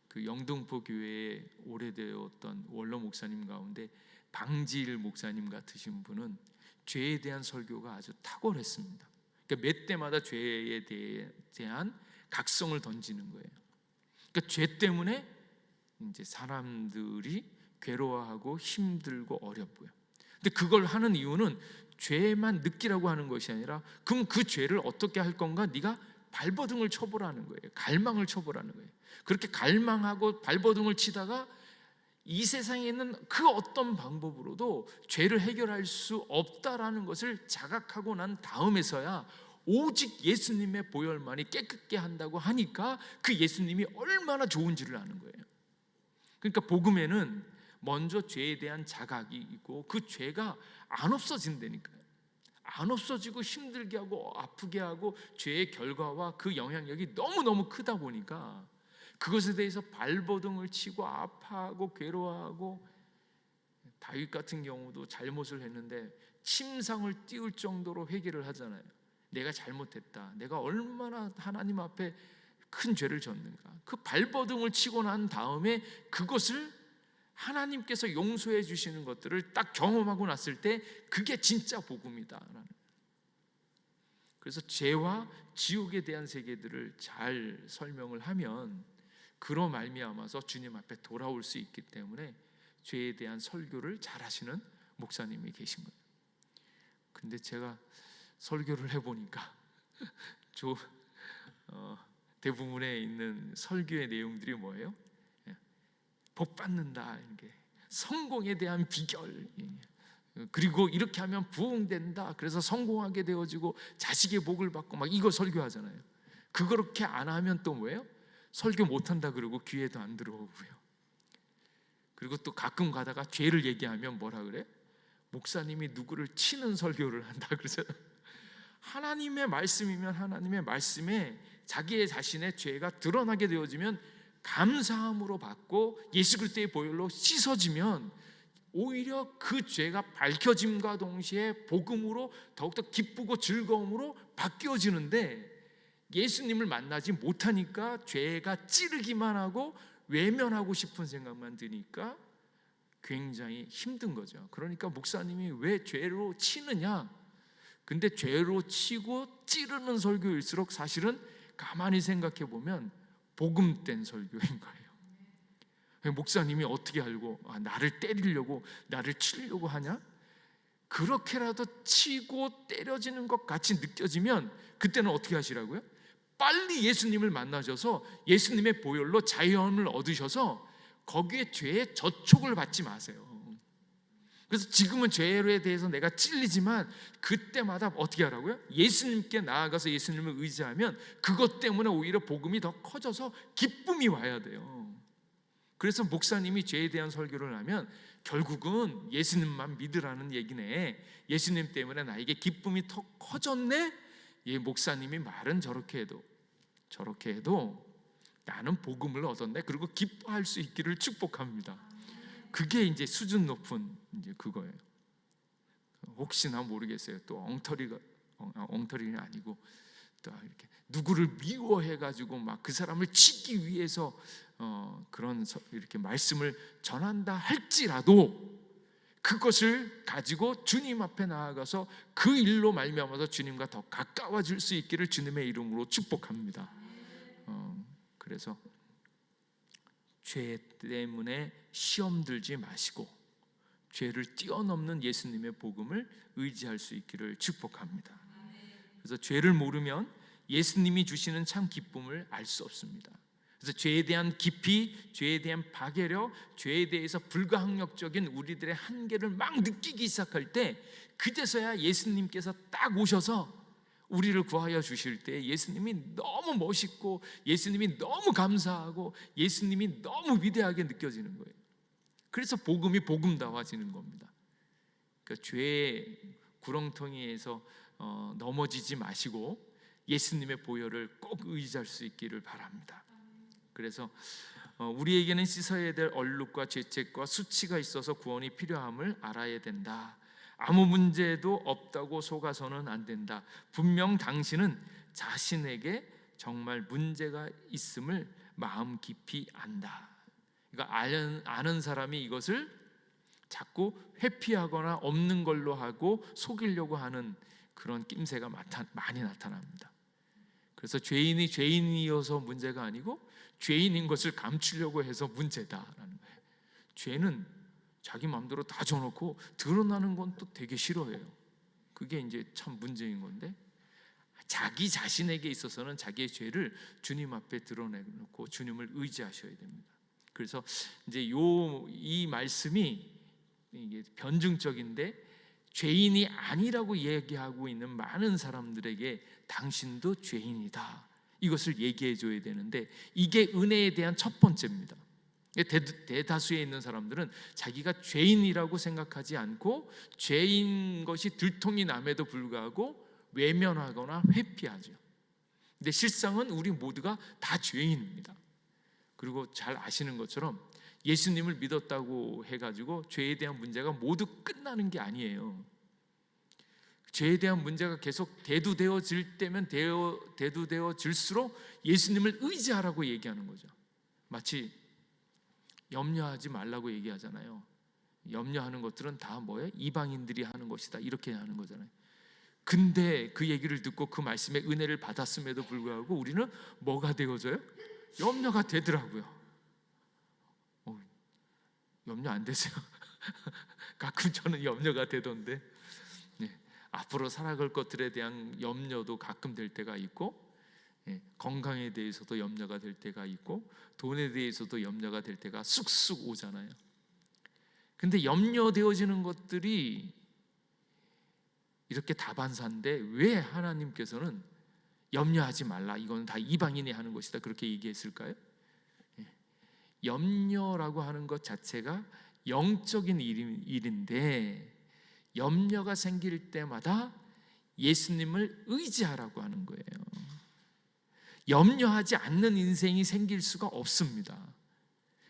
그 영등포 교회에 오래되었던 원로 목사님 가운데 방지일 목사님 같으신 분은 죄에 대한 설교가 아주 탁월했습니다. 그러니까 몇 대마다 죄에 대한 각성을 던지는 거예요. 그러니까 죄 때문에 이제 사람들이 괴로워하고 힘들고 어렵고요. 근데 그걸 하는 이유는 죄만 느끼라고 하는 것이 아니라 그럼 그 죄를 어떻게 할 건가? 네가 발버둥을 쳐보라는 거예요. 갈망을 쳐보라는 거예요. 그렇게 갈망하고 발버둥을 치다가 이 세상에 있는 그 어떤 방법으로도 죄를 해결할 수 없다라는 것을 자각하고 난 다음에서야 오직 예수님의 보혈만이 깨끗게 한다고 하니까 그 예수님이 얼마나 좋은지를 아는 거예요. 그러니까 복음에는 먼저 죄에 대한 자각이 있고 그 죄가 안 없어진다니까요. 안 없어지고 힘들게 하고 아프게 하고 죄의 결과와 그 영향력이 너무너무 크다 보니까 그것에 대해서 발버둥을 치고 아파하고 괴로워하고, 다윗 같은 경우도 잘못을 했는데 침상을 띄울 정도로 회개를 하잖아요. 내가 잘못했다, 내가 얼마나 하나님 앞에 큰 죄를 졌는가. 그 발버둥을 치고 난 다음에 그것을 하나님께서 용서해 주시는 것들을 딱 경험하고 났을 때 그게 진짜 복음이다라는. 그래서 죄와 지옥에 대한 세계들을 잘 설명을 하면 그로 말미암아서 주님 앞에 돌아올 수 있기 때문에 죄에 대한 설교를 잘 하시는 목사님이 계신 거예요. 근데 제가 설교를 해보니까 대부분에 있는 설교의 내용들이 뭐예요? 복 받는다, 이게 성공에 대한 비결, 그리고 이렇게 하면 부흥된다, 그래서 성공하게 되어지고 자식의 복을 받고 막 이거 설교하잖아요. 그렇게 안 하면 또 뭐예요? 설교 못한다 그러고 귀에도 안 들어오고요. 그리고 또 가끔 가다가 죄를 얘기하면 뭐라 그래? 목사님이 누구를 치는 설교를 한다 그러잖아요. 하나님의 말씀이면 하나님의 말씀에 자기의 자신의 죄가 드러나게 되어지면 감사함으로 받고 예수 그리스도의 보혈로 씻어지면 오히려 그 죄가 밝혀짐과 동시에 복음으로 더욱더 기쁘고 즐거움으로 바뀌어지는데, 예수님을 만나지 못하니까 죄가 찌르기만 하고 외면하고 싶은 생각만 드니까 굉장히 힘든 거죠. 그러니까 목사님이 왜 죄로 치느냐? 근데 죄로 치고 찌르는 설교일수록 사실은 가만히 생각해 보면 복음된 설교인 거예요. 목사님이 어떻게 알고 나를 때리려고 나를 치려고 하냐? 그렇게라도 치고 때려지는 것 같이 느껴지면 그때는 어떻게 하시라고요? 빨리 예수님을 만나셔서 예수님의 보혈로 자유함을 얻으셔서 거기에 죄의 저촉을 받지 마세요. 그래서 지금은 죄에 대해서 내가 찔리지만 그때마다 어떻게 하라고요? 예수님께 나아가서 예수님을 의지하면 그것 때문에 오히려 복음이 더 커져서 기쁨이 와야 돼요. 그래서 목사님이 죄에 대한 설교를 하면 결국은 예수님만 믿으라는 얘기네, 예수님 때문에 나에게 기쁨이 더 커졌네. 이 목사님이 말은 저렇게 해도 나는 복음을 얻었네, 그리고 기뻐할 수 있기를 축복합니다. 그게 이제 수준 높은 이제 그거예요. 혹시나 모르겠어요. 또 엉터리는 아니고 또 이렇게 누구를 미워해가지고 막 그 사람을 치기 위해서 그런 이렇게 말씀을 전한다 할지라도 그것을 가지고 주님 앞에 나아가서 그 일로 말미암아서 주님과 더 가까워질 수 있기를 주님의 이름으로 축복합니다. 그래서 죄 때문에 시험 들지 마시고 죄를 뛰어넘는 예수님의 복음을 의지할 수 있기를 축복합니다. 그래서 죄를 모르면 예수님이 주시는 참 기쁨을 알 수 없습니다. 그래서 죄에 대한 깊이, 죄에 대한 파괴력, 죄에 대해서 불가항력적인 우리들의 한계를 막 느끼기 시작할 때, 그제서야 예수님께서 딱 오셔서 우리를 구하여 주실 때 예수님이 너무 멋있고, 예수님이 너무 감사하고, 예수님이 너무 위대하게 느껴지는 거예요. 그래서 복음이 복음다워지는 겁니다. 그러니까 죄의 구렁텅이에서 넘어지지 마시고 예수님의 보혈을 꼭 의지할 수 있기를 바랍니다. 그래서 우리에게는 씻어야 될 얼룩과 죄책과 수치가 있어서 구원이 필요함을 알아야 된다. 아무 문제도 없다고 속아서는 안 된다. 분명 당신은 자신에게 정말 문제가 있음을 마음 깊이 안다. 그러니까 아는 사람이 이것을 자꾸 회피하거나 없는 걸로 하고 속이려고 하는 그런 낌새가 많이 나타납니다. 그래서 죄인이 죄인이어서 문제가 아니고 죄인인 것을 감추려고 해서 문제다라는 거예요. 죄는 자기 마음대로 다 줘놓고 드러나는 건 또 되게 싫어해요. 그게 이제 참 문제인 건데, 자기 자신에게 있어서는 자기의 죄를 주님 앞에 드러내놓고 주님을 의지하셔야 됩니다. 그래서 이제 이 말씀이 이게 변증적인데, 죄인이 아니라고 얘기하고 있는 많은 사람들에게 당신도 죄인이다, 이것을 얘기해 줘야 되는데, 이게 은혜에 대한 첫 번째입니다. 대다수에 있는 사람들은 자기가 죄인이라고 생각하지 않고 죄인 것이 들통이 남에도 불구하고 외면하거나 회피하죠. 근데 실상은 우리 모두가 다 죄인입니다. 그리고 잘 아시는 것처럼 예수님을 믿었다고 해가지고 죄에 대한 문제가 모두 끝나는 게 아니에요. 죄에 대한 문제가 계속 대두되어질 때면 대두되어질수록 예수님을 의지하라고 얘기하는 거죠. 마치 염려하지 말라고 얘기하잖아요. 염려하는 것들은 다 뭐예요? 이방인들이 하는 것이다, 이렇게 하는 거잖아요. 근데 그 얘기를 듣고 그 말씀에 은혜를 받았음에도 불구하고 우리는 뭐가 되어져요? 염려가 되더라고요. 염려 안 되세요? 가끔 저는 염려가 되던데, 앞으로 살아갈 것들에 대한 염려도 가끔 될 때가 있고, 건강에 대해서도 염려가 될 때가 있고, 돈에 대해서도 염려가 될 때가 쑥쑥 오잖아요. 근데 염려되어지는 것들이 이렇게 다반사인데 왜 하나님께서는 염려하지 말라, 이건 다 이방인이 하는 것이다, 그렇게 얘기했을까요? 염려라고 하는 것 자체가 영적인 일인데, 염려가 생길 때마다 예수님을 의지하라고 하는 거예요. 염려하지 않는 인생이 생길 수가 없습니다.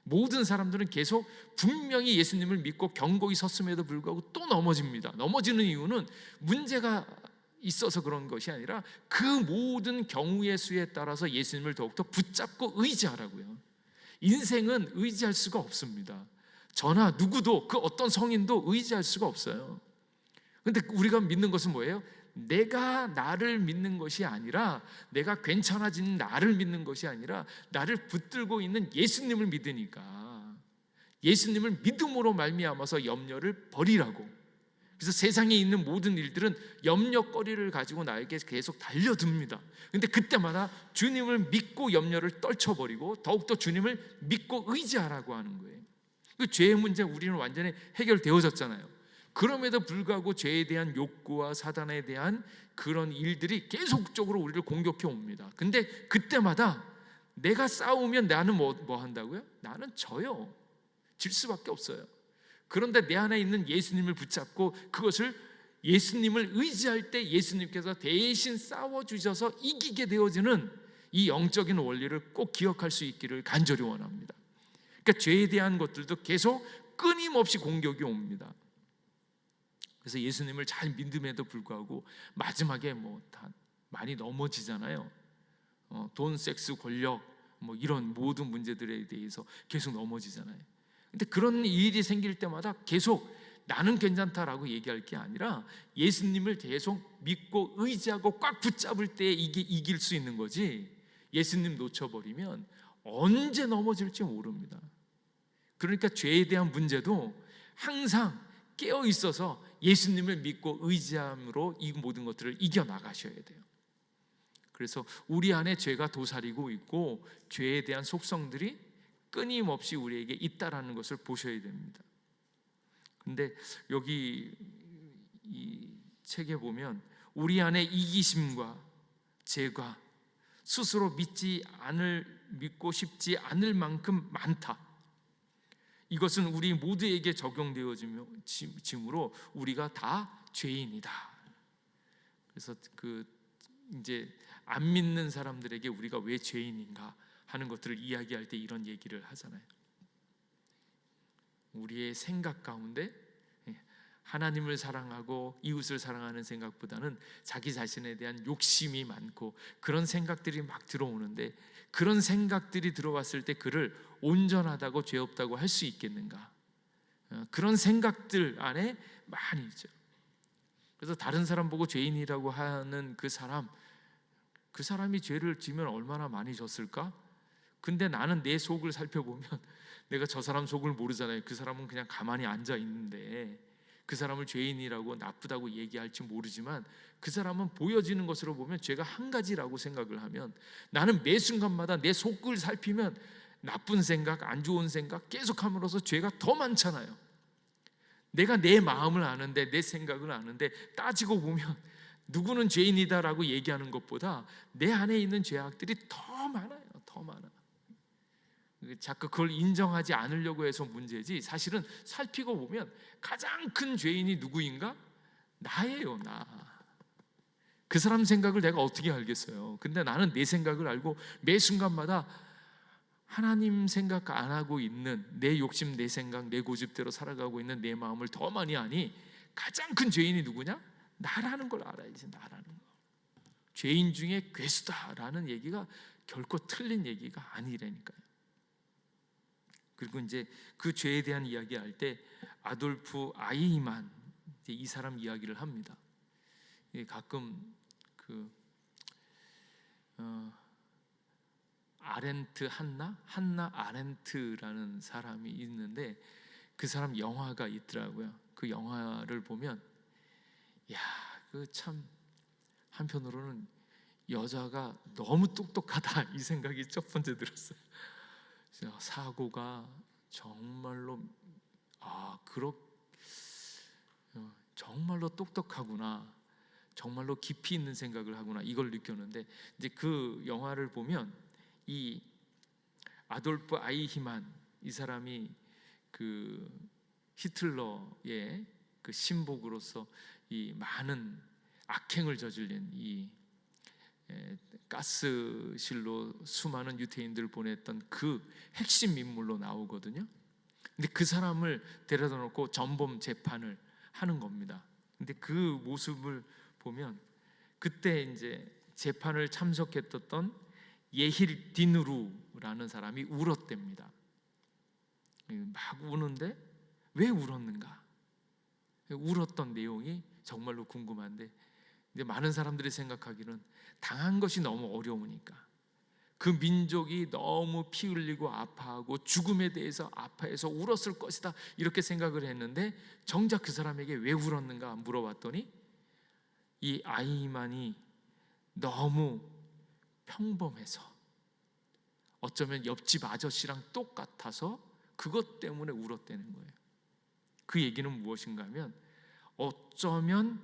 모든 사람들은 계속 분명히 예수님을 믿고 견고히 섰음에도 불구하고 또 넘어집니다. 넘어지는 이유는 문제가 있어서 그런 것이 아니라 그 모든 경우의 수에 따라서 예수님을 더욱더 붙잡고 의지하라고요. 인생은 의지할 수가 없습니다. 저나 누구도, 그 어떤 성인도 의지할 수가 없어요. 근데 우리가 믿는 것은 뭐예요? 내가 나를 믿는 것이 아니라, 내가 괜찮아진 나를 믿는 것이 아니라 나를 붙들고 있는 예수님을 믿으니까, 예수님을 믿음으로 말미암아서 염려를 버리라고. 그래서 세상에 있는 모든 일들은 염려거리를 가지고 나에게 계속 달려듭니다. 근데 그때마다 주님을 믿고 염려를 떨쳐버리고 더욱더 주님을 믿고 의지하라고 하는 거예요. 그 죄의 문제 우리는 완전히 해결되어졌잖아요. 그럼에도 불구하고 죄에 대한 욕구와 사단에 대한 그런 일들이 계속적으로 우리를 공격해 옵니다. 근데 그때마다 내가 싸우면 나는 뭐 한다고요? 나는 져요. 질 수밖에 없어요. 그런데 내 안에 있는 예수님을 붙잡고 그것을, 예수님을 의지할 때 예수님께서 대신 싸워주셔서 이기게 되어지는 이 영적인 원리를 꼭 기억할 수 있기를 간절히 원합니다. 그러니까 죄에 대한 것들도 계속 끊임없이 공격이 옵니다. 그래서 예수님을 잘 믿음에도 불구하고 마지막에 다 많이 넘어지잖아요. 돈, 섹스, 권력, 이런 모든 문제들에 대해서 계속 넘어지잖아요. 근데 그런 일이 생길 때마다 계속 나는 괜찮다라고 얘기할 게 아니라 예수님을 계속 믿고 의지하고 꽉 붙잡을 때 이게 이길 수 있는 거지, 예수님 놓쳐버리면 언제 넘어질지 모릅니다. 그러니까 죄에 대한 문제도 항상 깨어 있어서 예수님을 믿고 의지함으로 이 모든 것들을 이겨나가셔야 돼요. 그래서 우리 안에 죄가 도사리고 있고 죄에 대한 속성들이 끊임없이 우리에게 있다라는 것을 보셔야 됩니다. 근데 여기 이 책에 보면 우리 안에 이기심과 죄가 스스로 믿고 싶지 않을 만큼 많다. 이것은 우리 모두에게 적용되어지므로 우리가 다 죄인이다. 그래서 이제 안 믿는 사람들에게 우리가 왜 죄인인가 하는 것들을 이야기할 때 이런 얘기를 하잖아요. 우리의 생각 가운데 하나님을 사랑하고 이웃을 사랑하는 생각보다는 자기 자신에 대한 욕심이 많고 그런 생각들이 막 들어오는데, 그런 생각들이 들어왔을 때 그를 온전하다고 죄 없다고 할 수 있겠는가? 그런 생각들 안에 많이 있죠. 그래서 다른 사람 보고 죄인이라고 하는 그 사람이 죄를 지면 얼마나 많이 졌을까? 근데 나는 내 속을 살펴보면 내가 저 사람 속을 모르잖아요. 그 사람은 그냥 가만히 앉아 있는데 그 사람을 죄인이라고 나쁘다고 얘기할지 모르지만 그 사람은 보여지는 것으로 보면 죄가 한 가지라고 생각을 하면, 나는 매 순간마다 내 속을 살피면 나쁜 생각, 안 좋은 생각 계속함으로써 죄가 더 많잖아요. 내가 내 마음을 아는데, 내 생각을 아는데 따지고 보면 누구는 죄인이다라고 얘기하는 것보다 내 안에 있는 죄악들이 더 많아요. 더 많아. 자꾸 그걸 인정하지 않으려고 해서 문제지, 사실은 살피고 보면 가장 큰 죄인이 누구인가? 나예요. 나. 그 사람 생각을 내가 어떻게 알겠어요? 근데 나는 내 생각을 알고 매 순간마다 하나님 생각 안 하고 있는 내 욕심, 내 생각, 내 고집대로 살아가고 있는 내 마음을 더 많이 아니 가장 큰 죄인이 누구냐? 나라는 걸 알아야지. 나라는 거. 죄인 중에 괴수다라는 얘기가 결코 틀린 얘기가 아니라니까요. 그리고 이제 그 죄에 대한 이야기할 때 아돌프 아이히만 이 사람 이야기를 합니다. 가끔 아렌트 한나 아렌트라는 사람이 있는데 그 사람 영화가 있더라고요. 그 영화를 보면 그 참 한편으로는 여자가 너무 똑똑하다 이 생각이 첫 번째 들었어요. 사고가 정말로 정말로 똑똑하구나, 정말로 깊이 있는 생각을 하구나, 이걸 느꼈는데, 이제 그 영화를 보면 이 아돌프 아이히만 이 사람이 그 히틀러의 그 신복으로서 이 많은 악행을 저질린 이 가스실로 수많은 유태인들을 보냈던 그 핵심 인물로 나오거든요. 근데 그 사람을 데려다 놓고 전범 재판을 하는 겁니다. 근데 그 모습을 보면 그때 이제 재판을 참석했던 예힐디누루라는 사람이 울었답니다. 막 우는데 왜 울었는가? 울었던 내용이 정말로 궁금한데, 근데 많은 사람들이 생각하기는 당한 것이 너무 어려우니까, 그 민족이 너무 피 흘리고 아파하고 죽음에 대해서 아파해서 울었을 것이다 이렇게 생각을 했는데, 정작 그 사람에게 왜 울었는가 물어봤더니 이 아이만이 너무 평범해서, 어쩌면 옆집 아저씨랑 똑같아서 그것 때문에 울었다는 거예요. 그 얘기는 무엇인가 하면, 어쩌면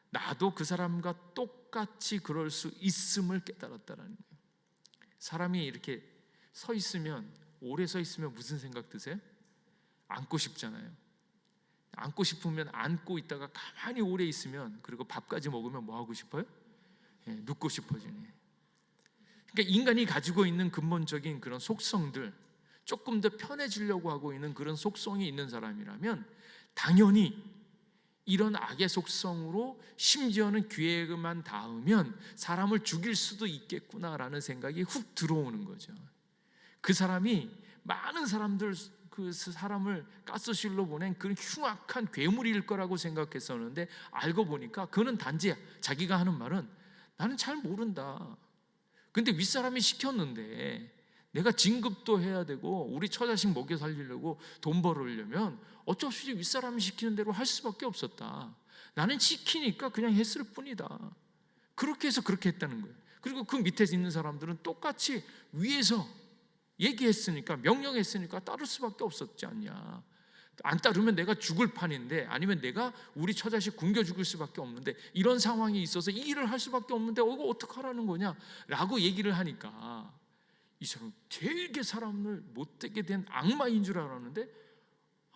나도 그 사람과 똑같이 그럴 수 있음을 깨달았다는 거예요. 사람이 이렇게 서 있으면, 오래 서 있으면 무슨 생각 드세요? 앉고 싶잖아요. 앉고 싶으면 앉고 있다가 가만히 오래 있으면, 그리고 밥까지 먹으면 뭐 하고 싶어요? 눕고 싶어지네. 그러니까 인간이 가지고 있는 근본적인 그런 속성들, 조금 더 편해지려고 하고 있는 그런 속성이 있는 사람이라면 당연히 이런 악의 속성으로 심지어는 기회만 닿으면 사람을 죽일 수도 있겠구나라는 생각이 훅 들어오는 거죠. 그 사람이 많은 사람들, 그 사람을 가스실로 보낸 그런 흉악한 괴물일 거라고 생각했었는데, 알고 보니까 그는 단지 자기가 하는 말은 나는 잘 모른다. 근데 윗사람이 시켰는데 내가 진급도 해야 되고 우리 처자식 먹여 살리려고 돈 벌으려면 어쩔 수 없이 윗사람이 시키는 대로 할 수밖에 없었다. 나는 시키니까 그냥 했을 뿐이다. 그렇게 해서 그렇게 했다는 거예요. 그리고 그 밑에 있는 사람들은 똑같이 위에서 얘기했으니까, 명령했으니까 따를 수밖에 없었지 않냐. 안 따르면 내가 죽을 판인데, 아니면 내가 우리 처자식 굶겨 죽을 수밖에 없는데, 이런 상황이 있어서 이 일을 할 수밖에 없는데 이거 어떡하라는 거냐 라고 얘기를 하니까 이 사람 되게 사람을 못되게 된 악마인 줄 알았는데,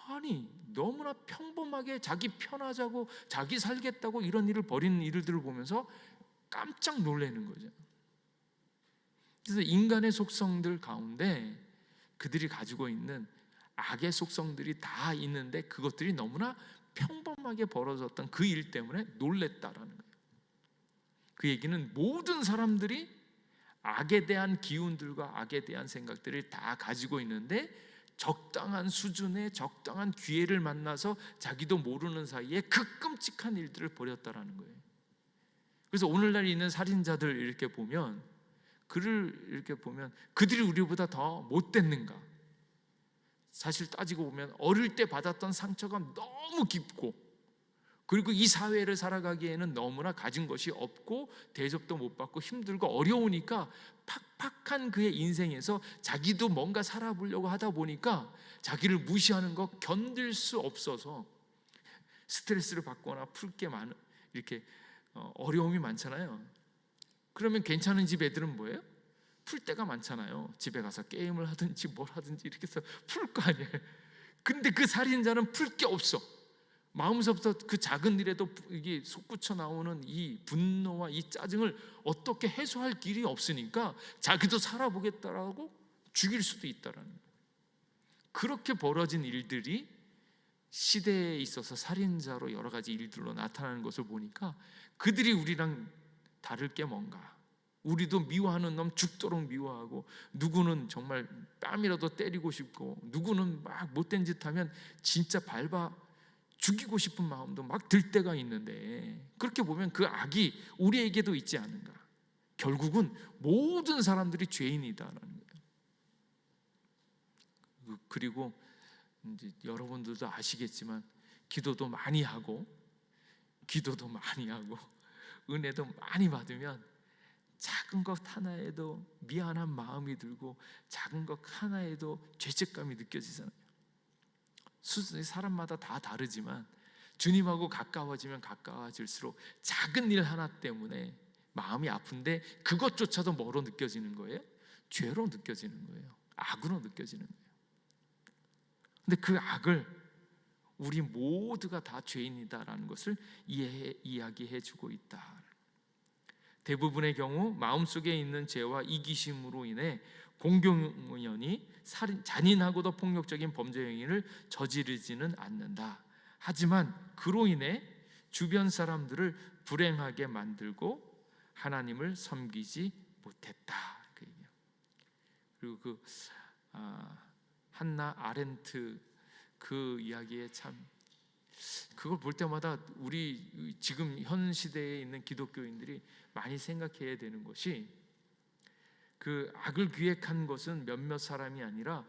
아니 너무나 평범하게 자기 편하자고 자기 살겠다고 이런 일을 벌이는 일들을 보면서 깜짝 놀라는 거죠. 그래서 인간의 속성들 가운데 그들이 가지고 있는 악의 속성들이 다 있는데, 그것들이 너무나 평범하게 벌어졌던 그 일 때문에 놀랬다라는 거예요. 그 얘기는 모든 사람들이 악에 대한 기운들과 악에 대한 생각들을 다 가지고 있는데, 적당한 수준의 적당한 기회를 만나서 자기도 모르는 사이에 그 끔찍한 일들을 벌였다라는 거예요. 그래서 오늘날 있는 살인자들 이렇게 보면, 그를 이렇게 보면 그들이 우리보다 더 못됐는가? 사실 따지고 보면 어릴 때 받았던 상처가 너무 깊고, 그리고 이 사회를 살아가기에는 너무나 가진 것이 없고 대접도 못 받고 힘들고 어려우니까 팍팍한 그의 인생에서 자기도 뭔가 살아보려고 하다 보니까 자기를 무시하는 거 견딜 수 없어서 스트레스를 받거나 풀 게 많은, 이렇게 어려움이 많잖아요. 그러면 괜찮은 집 애들은 뭐예요? 풀 때가 많잖아요. 집에 가서 게임을 하든지 뭘 하든지 이렇게 해서 풀 거 아니에요. 근데 그 살인자는 풀 게 없어. 마음에서부터 그 작은 일에도 이게 솟구쳐 나오는 이 분노와 이 짜증을 어떻게 해소할 길이 없으니까 자기도 살아보겠다라고 죽일 수도 있다라는 거예요. 그렇게 벌어진 일들이 시대에 있어서 살인자로 여러 가지 일들로 나타나는 것을 보니까 그들이 우리랑 다를 게 뭔가. 우리도 미워하는 놈 죽도록 미워하고, 누구는 정말 뺨이라도 때리고 싶고, 누구는 막 못된 짓 하면 진짜 밟아 죽이고 싶은 마음도 막 들 때가 있는데, 그렇게 보면 그 악이 우리에게도 있지 않은가. 결국은 모든 사람들이 죄인이다라는 거예요. 그리고 이제 여러분들도 아시겠지만 기도도 많이 하고 은혜도 많이 받으면 작은 것 하나에도 미안한 마음이 들고 작은 것 하나에도 죄책감이 느껴지잖아요. 사람마다 다 다르지만 주님하고 가까워지면 가까워질수록 작은 일 하나 때문에 마음이 아픈데 그것조차도 뭐로 느껴지는 거예요? 죄로 느껴지는 거예요. 악으로 느껴지는 거예요. 근데 그 악을 우리 모두가 다 죄인이다라는 것을 이야기해 주고 있다. 대부분의 경우 마음속에 있는 죄와 이기심으로 인해 공공연히 잔인하고도 폭력적인 범죄 행위를 저지르지는 않는다. 하지만 그로 인해 주변 사람들을 불행하게 만들고 하나님을 섬기지 못했다. 그리고 한나 아렌트 그 이야기에 참, 그걸 볼 때마다 우리 지금 현 시대에 있는 기독교인들이 많이 생각해야 되는 것이, 그 악을 기획한 것은 몇몇 사람이 아니라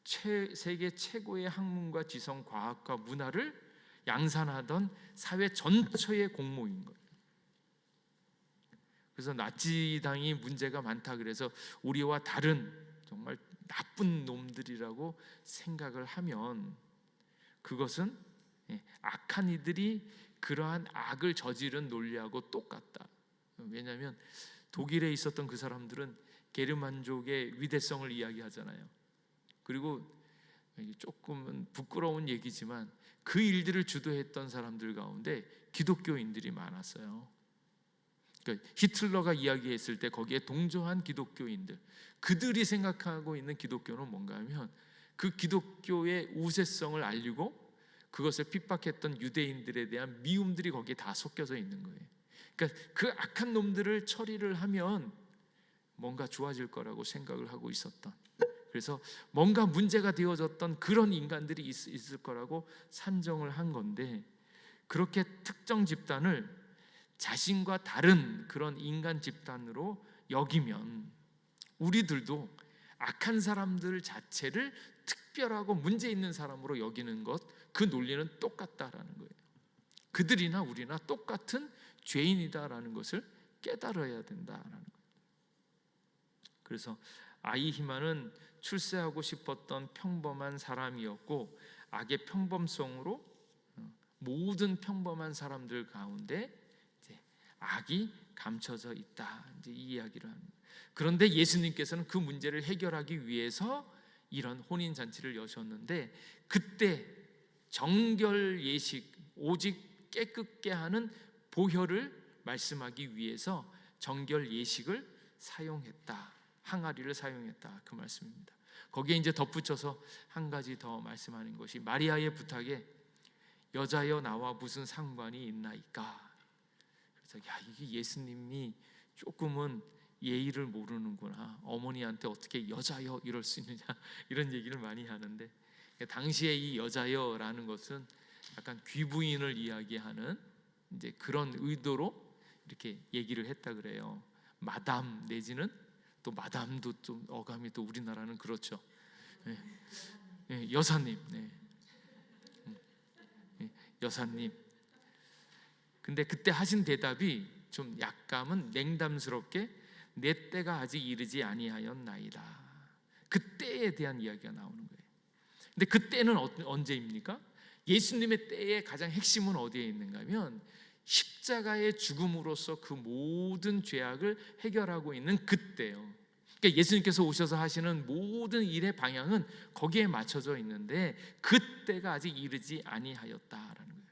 세계 최고의 학문과 지성, 과학과 문화를 양산하던 사회 전체의 공모인 거예요. 그래서 나치당이 문제가 많다 그래서 우리와 다른 정말 나쁜 놈들이라고 생각을 하면 그것은 악한 이들이 그러한 악을 저지른 논리하고 똑같다. 왜냐하면 독일에 있었던 그 사람들은 게르만족의 위대성을 이야기하잖아요. 그리고 조금은 부끄러운 얘기지만 그 일들을 주도했던 사람들 가운데 기독교인들이 많았어요. 그러니까 히틀러가 이야기했을 때 거기에 동조한 기독교인들, 그들이 생각하고 있는 기독교는 뭔가 하면 그 기독교의 우세성을 알리고 그것을 핍박했던 유대인들에 대한 미움들이 거기에 다 섞여져 있는 거예요. 그러니까 그 악한 놈들을 처리를 하면 뭔가 좋아질 거라고 생각을 하고 있었던, 그래서 뭔가 문제가 되어졌던 그런 인간들이 있을 거라고 산정을 한 건데, 그렇게 특정 집단을 자신과 다른 그런 인간 집단으로 여기면 우리들도 악한 사람들 자체를 특별하고 문제 있는 사람으로 여기는 것, 그 논리는 똑같다라는 거예요. 그들이나 우리나 똑같은 죄인이다라는 것을 깨달아야 된다라는 거예요. 그래서 아이히만은 출세하고 싶었던 평범한 사람이었고, 악의 평범성으로 모든 평범한 사람들 가운데 이제 악이 감춰져 있다, 이제 이 이야기를 합니다. 그런데 예수님께서는 그 문제를 해결하기 위해서 이런 혼인 잔치를 여셨는데, 그때 정결 예식, 오직 깨끗게 하는 보혈을 말씀하기 위해서 정결 예식을 사용했다, 항아리를 사용했다, 그 말씀입니다. 거기에 이제 덧붙여서 한 가지 더 말씀하는 것이, 마리아의 부탁에 여자여 나와 무슨 상관이 있나이까. 그래서 이게 예수님이 조금은 예의를 모르는구나, 어머니한테 어떻게 여자여 이럴 수 있느냐, 이런 얘기를 많이 하는데, 당시에 이 여자여라는 것은 약간 귀부인을 이야기하는 이제 그런 의도로 이렇게 얘기를 했다 그래요. 마담 내지는 또 마담도 좀 어감이 또 우리나라는 그렇죠. 여사님, 여사님. 근데 그때 하신 대답이 좀 약간은 냉담스럽게 내 때가 아직 이르지 아니하였나이다, 그때에 대한 이야기가 나오는 거예요. 근데 그때는 언제입니까? 예수님의 때의 가장 핵심은 어디에 있는가 하면 십자가의 죽음으로써 그 모든 죄악을 해결하고 있는 그때요. 그러니까 예수님께서 오셔서 하시는 모든 일의 방향은 거기에 맞춰져 있는데, 그때가 아직 이르지 아니하였다라는 거예요.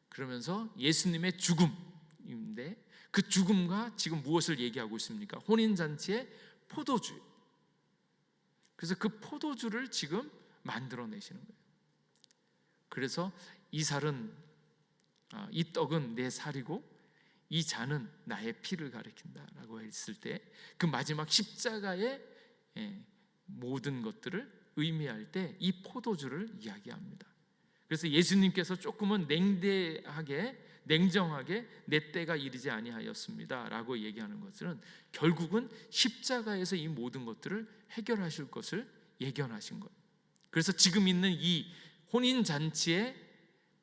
그러면서 예수님의 죽음인데, 그 죽음과 지금 무엇을 얘기하고 있습니까? 혼인잔치의 포도주. 그래서 그 포도주를 지금 만들어내시는 거예요. 그래서 이 살은, 이 떡은 내 살이고 이 잔은 나의 피를 가리킨다라고 했을 때, 그 마지막 십자가의 모든 것들을 의미할 때 이 포도주를 이야기합니다. 그래서 예수님께서 조금은 냉정하게 내 때가 이르지 아니하였습니다 라고 얘기하는 것은, 결국은 십자가에서 이 모든 것들을 해결하실 것을 예견하신 거예요. 그래서 지금 있는 이 혼인잔치의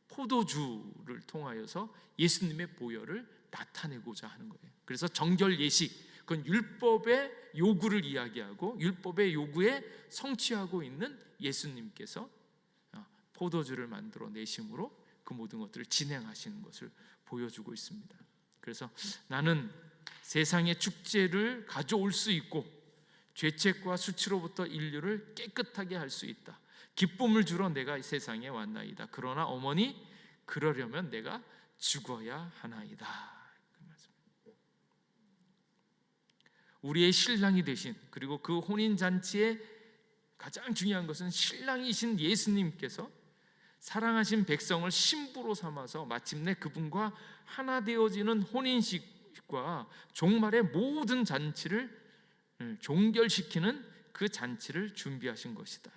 포도주를 통하여서 예수님의 보혈을 나타내고자 하는 거예요. 그래서 정결 예식, 그건 율법의 요구를 이야기하고 율법의 요구에 성취하고 있는 예수님께서 포도주를 만들어 내심으로 그 모든 것들을 진행하시는 것을 보여주고 있습니다. 그래서 나는 세상의 축제를 가져올 수 있고 죄책과 수치로부터 인류를 깨끗하게 할 수 있다. 기쁨을 주러 내가 이 세상에 왔나이다. 그러나 어머니, 그러려면 내가 죽어야 하나이다. 우리의 신랑이 되신, 그리고 그 혼인잔치의 가장 중요한 것은 신랑이신 예수님께서 사랑하신 백성을 신부로 삼아서 마침내 그분과 하나 되어지는 혼인식과 종말의 모든 잔치를 종결시키는 그 잔치를 준비하신 것이다.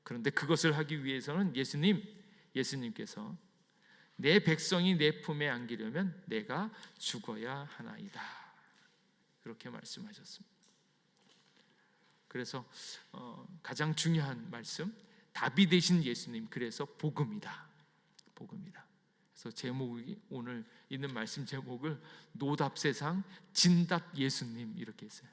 그런데 그것을 하기 위해서는 예수님께서 내 백성이 내 품에 안기려면 내가 죽어야 하나이다, 그렇게 말씀하셨습니다. 그래서 가장 중요한 말씀, 답이 되신 예수님, 그래서 복음이다. 그래서 제목이, 오늘 있는 말씀 제목을 노답세상 진답 예수님 이렇게 했어요.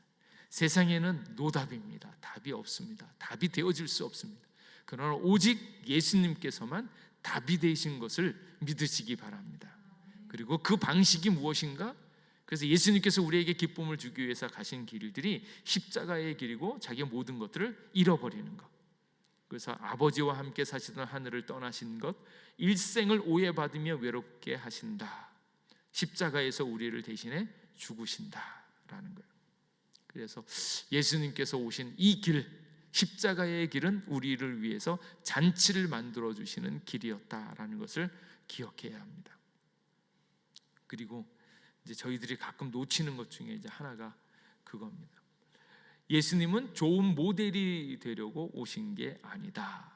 세상에는 노답입니다. 답이 없습니다. 답이 되어질 수 없습니다. 그러나 오직 예수님께서만 답이 되신 것을 믿으시기 바랍니다. 그리고 그 방식이 무엇인가? 그래서 예수님께서 우리에게 기쁨을 주기 위해서 가신 길들이 십자가의 길이고 자기의 모든 것들을 잃어버리는 것, 그래서 아버지와 함께 사시던 하늘을 떠나신 것, 일생을 오해받으며 외롭게 하신다, 십자가에서 우리를 대신해 죽으신다라는 거예요. 그래서 예수님께서 오신 이 길, 십자가의 길은 우리를 위해서 잔치를 만들어 주시는 길이었다라는 것을 기억해야 합니다. 그리고 이제 저희들이 가끔 놓치는 것 중에 이제 하나가 그겁니다. 예수님은 좋은 모델이 되려고 오신 게 아니다.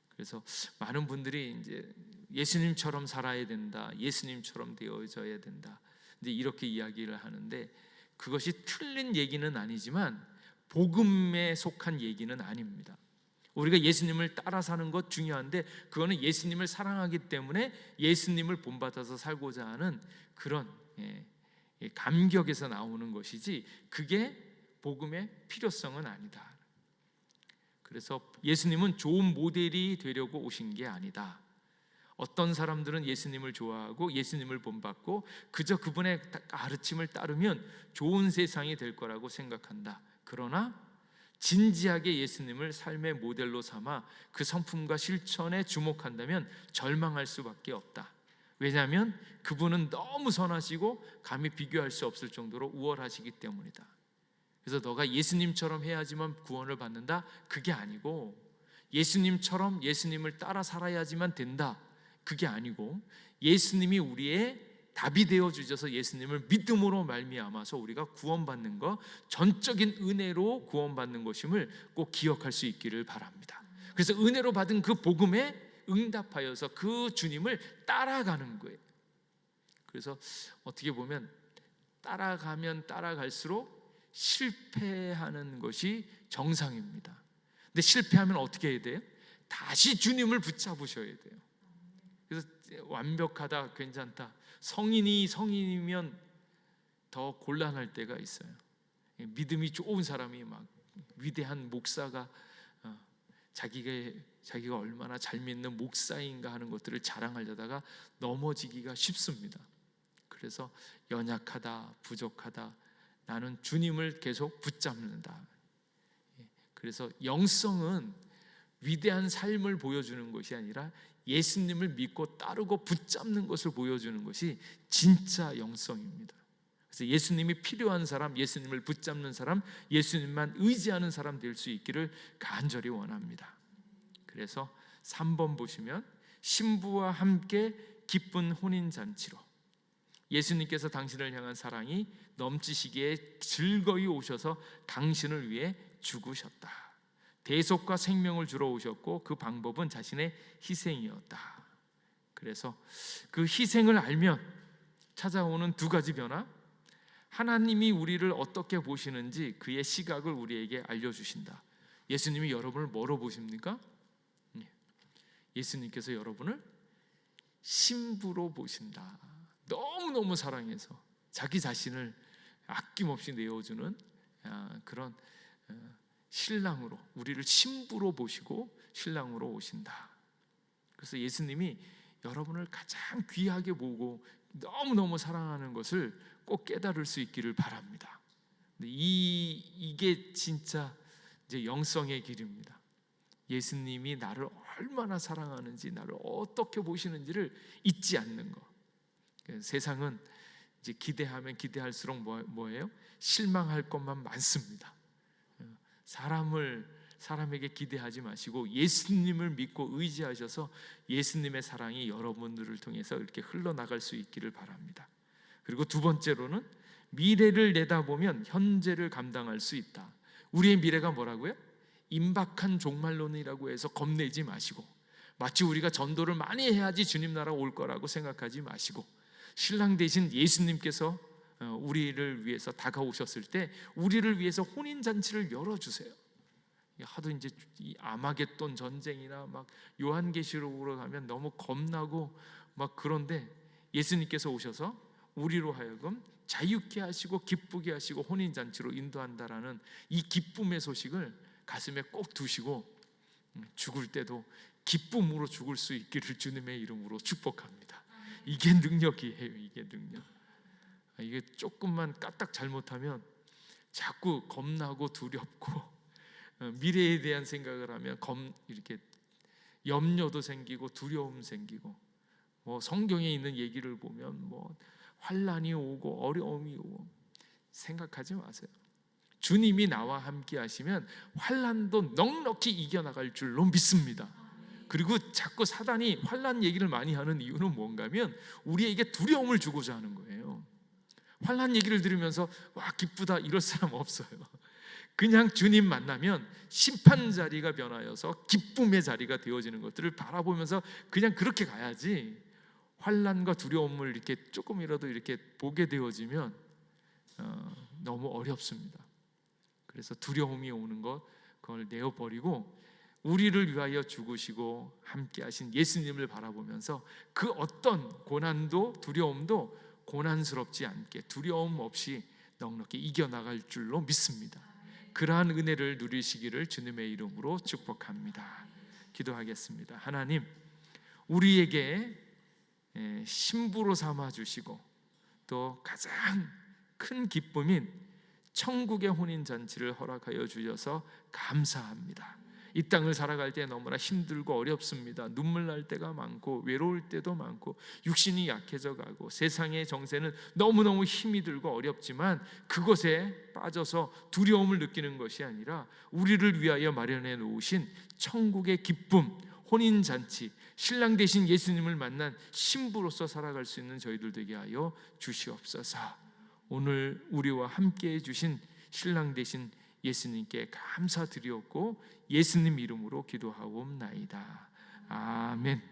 그래서 많은 분들이 이제 예수님처럼 살아야 된다, 예수님처럼 되어져야 된다, 이제 이렇게 이야기를 하는데, 그것이 틀린 얘기는 아니지만 복음에 속한 얘기는 아닙니다. 우리가 예수님을 따라 사는 것 중요한데, 그거는 예수님을 사랑하기 때문에 예수님을 본받아서 살고자 하는 그런 감격에서 나오는 것이지, 그게 복음의 필요성은 아니다. 그래서 예수님은 좋은 모델이 되려고 오신 게 아니다. 어떤 사람들은 예수님을 좋아하고 예수님을 본받고 그저 그분의 가르침을 따르면 좋은 세상이 될 거라고 생각한다. 그러나 진지하게 예수님을 삶의 모델로 삼아 그 성품과 실천에 주목한다면 절망할 수밖에 없다. 왜냐하면 그분은 너무 선하시고 감히 비교할 수 없을 정도로 우월하시기 때문이다. 그래서 너가 예수님처럼 해야지만 구원을 받는다, 그게 아니고, 예수님처럼 예수님을 따라 살아야지만 된다, 그게 아니고, 예수님이 우리의 답이 되어 주셔서 예수님을 믿음으로 말미암아서 우리가 구원받는 것, 전적인 은혜로 구원받는 것임을 꼭 기억할 수 있기를 바랍니다. 그래서 은혜로 받은 그 복음에 응답하여서 그 주님을 따라가는 거예요. 그래서 어떻게 보면 따라가면 따라갈수록 실패하는 것이 정상입니다. 근데 실패하면 어떻게 해야 돼요? 다시 주님을 붙잡으셔야 돼요. 그래서 완벽하다, 괜찮다, 성인이면 더 곤란할 때가 있어요. 믿음이 좋은 사람이 막 위대한 목사가 자기가 얼마나 잘 믿는 목사인가 하는 것들을 자랑하려다가 넘어지기가 쉽습니다. 그래서 연약하다, 부족하다, 나는 주님을 계속 붙잡는다. 그래서 영성은 위대한 삶을 보여주는 것이 아니라 예수님을 믿고 따르고 붙잡는 것을 보여주는 것이 진짜 영성입니다. 그래서 예수님이 필요한 사람, 예수님을 붙잡는 사람, 예수님만 의지하는 사람 될 수 있기를 간절히 원합니다. 그래서 3번 보시면 신부와 함께 기쁜 혼인잔치로, 예수님께서 당신을 향한 사랑이 넘치시기에 즐거이 오셔서 당신을 위해 죽으셨다. 대속과 생명을 주러 오셨고 그 방법은 자신의 희생이었다. 그래서 그 희생을 알면 찾아오는 두 가지 변화, 하나님이 우리를 어떻게 보시는지 그의 시각을 우리에게 알려주신다. 예수님이 여러분을 뭐로 보십니까? 예수님께서 여러분을 신부로 보신다. 너무너무 사랑해서 자기 자신을 아낌없이 내어주는 그런 신랑으로, 우리를 신부로 보시고 신랑으로 오신다. 그래서 예수님이 여러분을 가장 귀하게 보고 너무너무 사랑하는 것을 꼭 깨달을 수 있기를 바랍니다. 이게 진짜 이제 영성의 길입니다. 예수님이 나를 얼마나 사랑하는지, 나를 어떻게 보시는지를 잊지 않는 것. 세상은 이제 기대하면 기대할수록 뭐예요? 실망할 것만 많습니다. 사람에게 기대하지 마시고 예수님을 믿고 의지하셔서 예수님의 사랑이 여러분들을 통해서 이렇게 흘러나갈 수 있기를 바랍니다. 그리고 두 번째로는 미래를 내다보면 현재를 감당할 수 있다. 우리의 미래가 뭐라고요? 임박한 종말론이라고 해서 겁내지 마시고, 마치 우리가 전도를 많이 해야지 주님 나라 올 거라고 생각하지 마시고, 신랑 대신 예수님께서 우리를 위해서 다가오셨을 때 우리를 위해서 혼인잔치를 열어주세요. 하도 이제 이 아마겟돈 전쟁이나 막 요한계시록으로 가면 너무 겁나고 막 그런데, 예수님께서 오셔서 우리로 하여금 자유케 하시고 기쁘게 하시고 혼인잔치로 인도한다라는 이 기쁨의 소식을 가슴에 꼭 두시고 죽을 때도 기쁨으로 죽을 수 있기를 주님의 이름으로 축복합니다. 이게 능력이에요. 이게 능력. 이게 조금만 까딱 잘못하면 자꾸 겁나고 두렵고 미래에 대한 생각을 하면 이렇게 염려도 생기고 두려움 생기고, 뭐 성경에 있는 얘기를 보면 뭐 환난이 오고 어려움이 오고, 생각하지 마세요. 주님이 나와 함께 하시면 환난도 넉넉히 이겨나갈 줄로 믿습니다. 그리고 자꾸 사단이 환난 얘기를 많이 하는 이유는 뭔가 하면 우리에게 두려움을 주고자 하는 거예요. 환난 얘기를 들으면서 와 기쁘다 이럴 사람 없어요. 그냥 주님 만나면 심판 자리가 변하여서 기쁨의 자리가 되어지는 것들을 바라보면서 그냥 그렇게 가야지, 환난과 두려움을 이렇게 조금이라도 이렇게 보게 되어지면 너무 어렵습니다. 그래서 두려움이 오는 것 그걸 내어버리고 우리를 위하여 죽으시고 함께 하신 예수님을 바라보면서 그 어떤 고난도 두려움도 고난스럽지 않게 두려움 없이 넉넉히 이겨나갈 줄로 믿습니다. 그러한 은혜를 누리시기를 주님의 이름으로 축복합니다. 기도하겠습니다. 하나님, 우리에게 신부로 삼아주시고 또 가장 큰 기쁨인 천국의 혼인잔치를 허락하여 주셔서 감사합니다. 이 땅을 살아갈 때 너무나 힘들고 어렵습니다. 눈물 날 때가 많고 외로울 때도 많고 육신이 약해져 가고 세상의 정세는 너무너무 힘이 들고 어렵지만 그것에 빠져서 두려움을 느끼는 것이 아니라 우리를 위하여 마련해 놓으신 천국의 기쁨, 혼인잔치, 신랑 되신 예수님을 만난 신부로서 살아갈 수 있는 저희들 되게 하여 주시옵소서. 오늘 우리와 함께 해주신 신랑 되신 예수님께 감사드리옵고 예수님 이름으로 기도하옵나이다. 아멘.